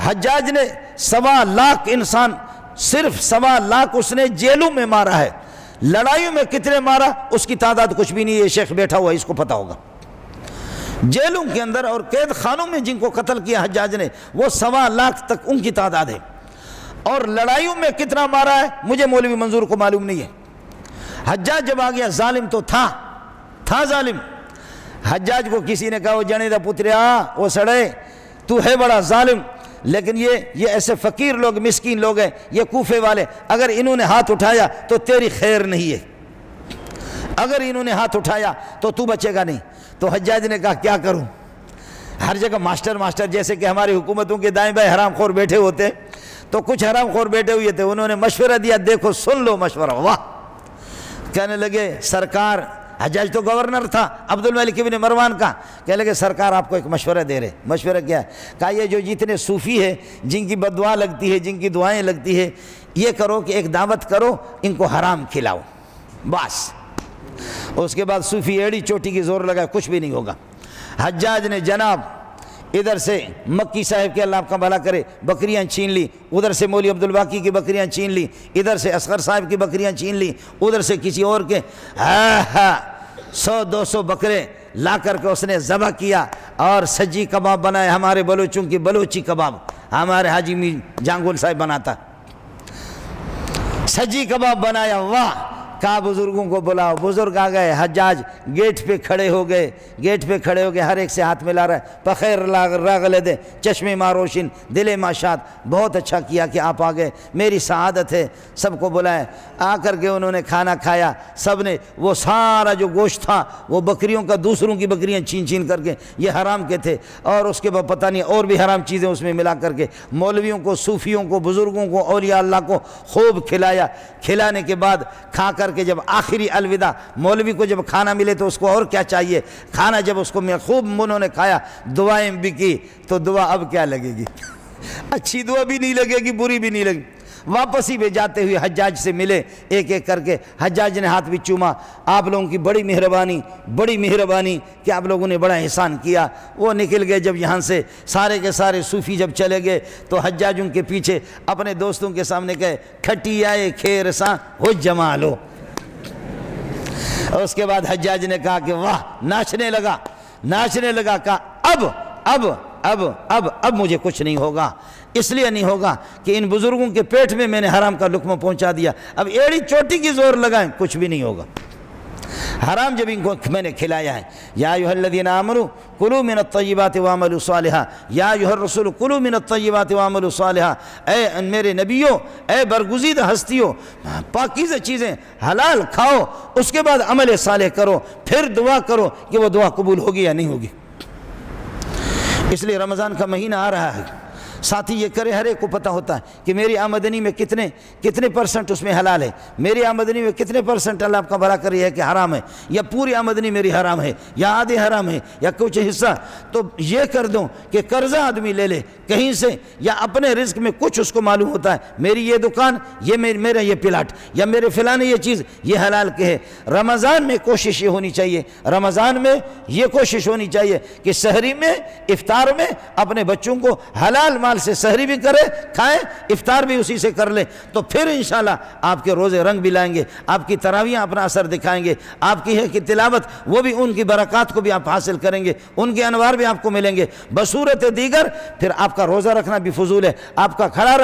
حجاج نے 1.25 لاکھ انسان، صرف 1.25 لاکھ اس نے جیلوں میں مارا ہے، لڑائیوں میں کتنے مارا اس کی تعداد کچھ بھی نہیں ہے، شیخ بیٹھا ہوا اس کو پتہ ہوگا۔ جیلوں کے اندر اور قید خانوں میں جن کو قتل کیا حجاج نے، وہ 1.25 لاکھ تک ان کی تعداد ہے، اور لڑائیوں میں کتنا مارا ہے مجھے مولوی منظور کو معلوم نہیں ہے۔ حجاج جب آ گیا، ظالم تو تھا ظالم، حجاج کو کسی نے کہا وہ جنے دا پتریا، وہ سڑے، تو ہے بڑا ظالم، لیکن یہ ایسے فقیر لوگ، مسکین لوگ ہیں، یہ کوفے والے، اگر انہوں نے ہاتھ اٹھایا تو تیری خیر نہیں ہے، اگر انہوں نے ہاتھ اٹھایا تو تو بچے گا نہیں۔ تو حجاج نے کہا کیا کروں؟ ہر جگہ ماسٹر جیسے کہ ہماری حکومتوں کے دائیں بائیں حرام خور بیٹھے ہوتے، تو کچھ حرام خور بیٹھے ہوئے تھے، انہوں نے مشورہ دیا، دیکھو سن لو مشورہ، واہ، کہنے لگے سرکار، حجاج تو گورنر تھا عبد الملک بن مروان کا، کہنے لگے سرکار آپ کو ایک مشورہ دے رہے۔ مشورہ کیا ہے؟ کہا یہ جو جتنے صوفی ہیں جن کی بد دعا لگتی ہے، جن کی دعائیں لگتی ہے، یہ کرو کہ ایک دعوت کرو، ان کو حرام کھلاؤ، بس۔ اس کے بعد صوفی ایڑی چوٹی کی زور لگا، کچھ بھی نہیں ہوگا۔ حجاج نے جناب ادھر سے مکی صاحب کے اللہ آپ کا بھلا کرے بکریاں چھین لی، ادھر سے مولوی عبدالباقی کی بکریاں چھین لی، ادھر سے اصغر صاحب کی بکریاں چھین لی، ادھر سے کسی اور کے 100-200 بکرے لا کر کے اس نے ذبح کیا، اور سجی کباب بنائے، ہمارے بلوچوں کی بلوچی کباب، ہمارے حاجی می جانگول صاحب بناتا، سجی کباب بنایا، واہ، کہا بزرگوں کو بلاؤ، بزرگ آ گئے، حجاج گیٹ پہ کھڑے ہو گئے، ہر ایک سے ہاتھ ملا رہا ہے، بخیر راغلے دے چشمے ما روشن دل ما شاد، بہت اچھا کیا کہ آپ آ گئے، میری سعادت ہے، سب کو بلائے، آ کر کے انہوں نے کھانا کھایا، سب نے وہ سارا جو گوشت تھا وہ بکریوں کا، دوسروں کی بکریاں چھین کر کے، یہ حرام کے تھے، اور اس کے بعد پتہ نہیں اور بھی حرام چیزیں اس میں ملا کر کے مولویوں کو، صوفیوں کو، بزرگوں کو، اولیاء اللہ کو خوب کھلایا۔ کھلانے کے بعد کھا کر کے جب آخری الوداع، مولوی کو جب کھانا ملے تو اس کو اور کیا چاہیے، کھانا جب اس کو خوب انہوں نے کھایا، دعائیں بھی کی، تو دعا اب کیا لگے گی، اچھی دعا بھی نہیں لگے گی، بری بھی نہیں لگے گی۔ واپسی میں جاتے ہوئے حجاج سے ملے ایک ایک کر کے، حجاج نے ہاتھ بھی چوما، آپ لوگوں کی بڑی مہربانی کہ آپ لوگوں نے بڑا احسان کیا۔ وہ نکل گئے، جب یہاں سے سارے کے سارے صوفی جب چلے گئے تو حجاج ان کے پیچھے اپنے دوستوں کے سامنے کہے کھٹی آئے خیر ساں ہو جمالو۔ اور اس کے بعد حجاج نے کہا کہ واہ، ناچنے لگا، کہا اب مجھے کچھ نہیں ہوگا، اس لیے نہیں ہوگا کہ ان بزرگوں کے پیٹ میں میں نے حرام کا لقمہ پہنچا دیا، اب ایڑی چوٹی کی زور لگائیں کچھ بھی نہیں ہوگا، حرام جب ان کو میں نے کھلایا ہے۔ یا ایھا الذین آمنوا کلوا من الطیبات واعملوا صالحا، یا ایھا الرسول کلوا من الطیبات واعملوا صالحا، اے میرے نبیوں، اے برگزیدہ ہستیوں، پاکیزہ چیزیں حلال کھاؤ، اس کے بعد عمل صالح کرو، پھر دعا کرو کہ وہ دعا قبول ہوگی یا نہیں ہوگی۔ اس لیے رمضان کا مہینہ آ رہا ہے، ساتھی یہ کرے، ہر ایک کو پتہ ہوتا ہے کہ میری آمدنی میں کتنے پرسنٹ اس میں حلال ہے، میری آمدنی میں کتنے پرسنٹ اللہ آپ کا بھلا کر یہ ہے کہ حرام ہے، یا پوری آمدنی میری حرام ہے، یا آدھی حرام ہے، یا کچھ حصہ۔ تو یہ کر دوں کہ قرضہ آدمی لے لے کہیں سے، یا اپنے رزق میں کچھ اس کو معلوم ہوتا ہے میری یہ دکان، یہ میرا یہ پلاٹ، یا میرے فلانے یہ چیز یہ حلال کے ہے۔ رمضان میں کوشش یہ ہونی چاہیے، رمضان میں یہ کوشش ہونی چاہیے کہ سحری میں، افطار میں اپنے بچوں کو حلال مال سے سحری بھی کرے، کھائیں، افطار بھی اسی سے کر لیں، تو پھر انشاءاللہ آپ کے روزے رنگ بھی لائیں گے، آپ کی تراویحیں اپنا اثر دکھائیں گے، آپ کی ہے کہ تلاوت وہ بھی ان کی برکات کو بھی آپ حاصل کریں گے، ان کے انوار بھی آپ کو ملیں گے بصورت دیگر۔ پھر آپ کا روزہ رکھنا بھی فضول ہے، آپ کا کھڑا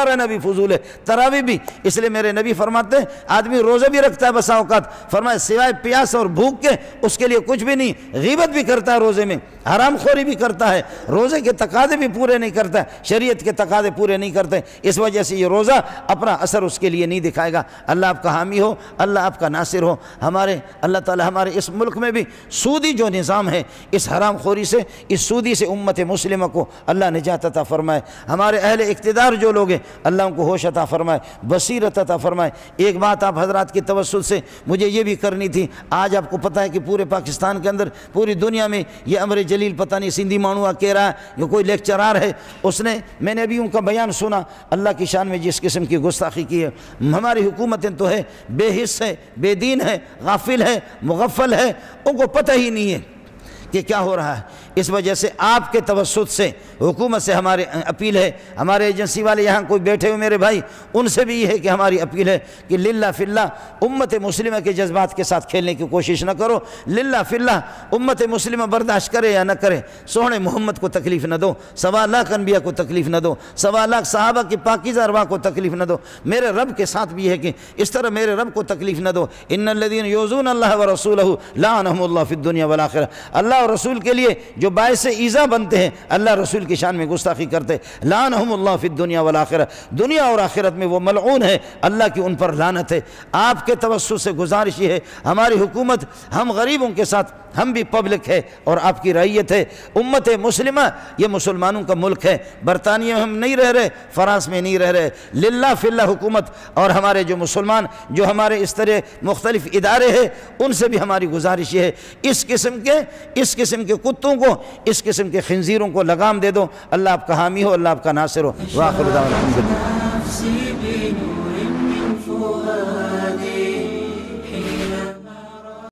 رہنا بھی فضول ہے، تراویح بھی۔ اس لیے میرے نبی فرماتے ہیں آدمی روزہ بھی رکھتا ہے بسا اوقات، فرمایا سوائے پیاس اور بھوک کے اس کے لیے کچھ بھی نہیں، غیبت بھی کرتا ہے روزے میں، حرام خوری بھی کرتا ہے، روزے کے تقاضے بھی پورے نہیں کرتا ہے، شریعت کے تقاضے پورے نہیں کرتے، اس وجہ سے یہ روزہ اپنا اثر اس کے لیے نہیں دکھائے گا۔ اللہ آپ کا حامی ہو، اللہ آپ کا ناصر ہو۔ اللہ تعالی ہمارے اس ملک میں بھی سودی جو نظام ہے، اس حرام خوری سے، اس سودی سے امت مسلمہ کو اللہ نجات عطا فرمائے۔ ہمارے اہل اقتدار جو لوگ ہیں اللہ ان کو ہوش عطا فرمائے، بصیرت عطا فرمائے۔ ایک بات آپ حضرات کی توسط سے مجھے یہ بھی کرنی تھی، آج آپ کو پتہ ہے کہ پورے پاکستان کے اندر، پوری دنیا میں یہ امر جلیل پتہ نہیں سندھی مانوہ کہہ رہا ہے، یہ کوئی لیکچرار ہے، میں نے ابھی ان کا بیان سنا، اللہ کی شان میں جس قسم کی گستاخی کی ہے۔ ہماری حکومتیں تو ہے بے حس ہے، بے دین ہے، غافل ہے، مغفل ہے، ان کو پتہ ہی نہیں ہے کہ کیا ہو رہا ہے۔ اس وجہ سے آپ کے توسط سے حکومت سے ہمارے اپیل ہے، ہمارے ایجنسی والے یہاں کوئی بیٹھے ہوئے میرے بھائی، ان سے بھی یہ ہے کہ ہماری اپیل ہے کہ للہ فی اللہ امت مسلمہ کے جذبات کے ساتھ کھیلنے کی کوشش نہ کرو، للہ فی اللہ امت مسلمہ برداشت کرے یا نہ کرے، سونے محمد کو تکلیف نہ دو، 1.25 انبیاء کو تکلیف نہ دو، 1.25 صحابہ کی پاکیزہ ارواح کو تکلیف نہ دو، میرے رب کے ساتھ بھی ہے کہ اس طرح میرے رب کو تکلیف نہ دو۔ ان الذین یؤذون اللہ ورسولہ لعنہم اللہ فی الدنیا والآخرہ، اللہ اور رسول کے لیے جو باعث ایذا بنتے ہیں، اللہ رسول کی شان میں گستاخی کرتے، لعنہم اللہ فی الدنیا والآخرہ، دنیا اور آخرت میں وہ ملعون ہے، اللہ کی ان پر لعنت ہے۔ آپ کے توسط سے گزارش یہ ہے، ہماری حکومت ہم غریبوں کے ساتھ، ہم بھی پبلک ہے اور آپ کی رعیت ہے، امت مسلمہ یہ مسلمانوں کا ملک ہے، برطانیہ میں ہم نہیں رہ رہے، فرانس میں نہیں رہ رہے، للہ فی اللہ حکومت اور ہمارے جو مسلمان جو ہمارے اس طرح مختلف ادارے ہیں ان سے بھی ہماری گزارش یہ ہے، اس قسم کے کتوں کو، اس قسم کے خنزیروں کو لگام دے دو۔ اللہ آپ کا حامی ہو، اللہ آپ کا ناصر ہو۔ وآخر دعوانا الحمدللہ۔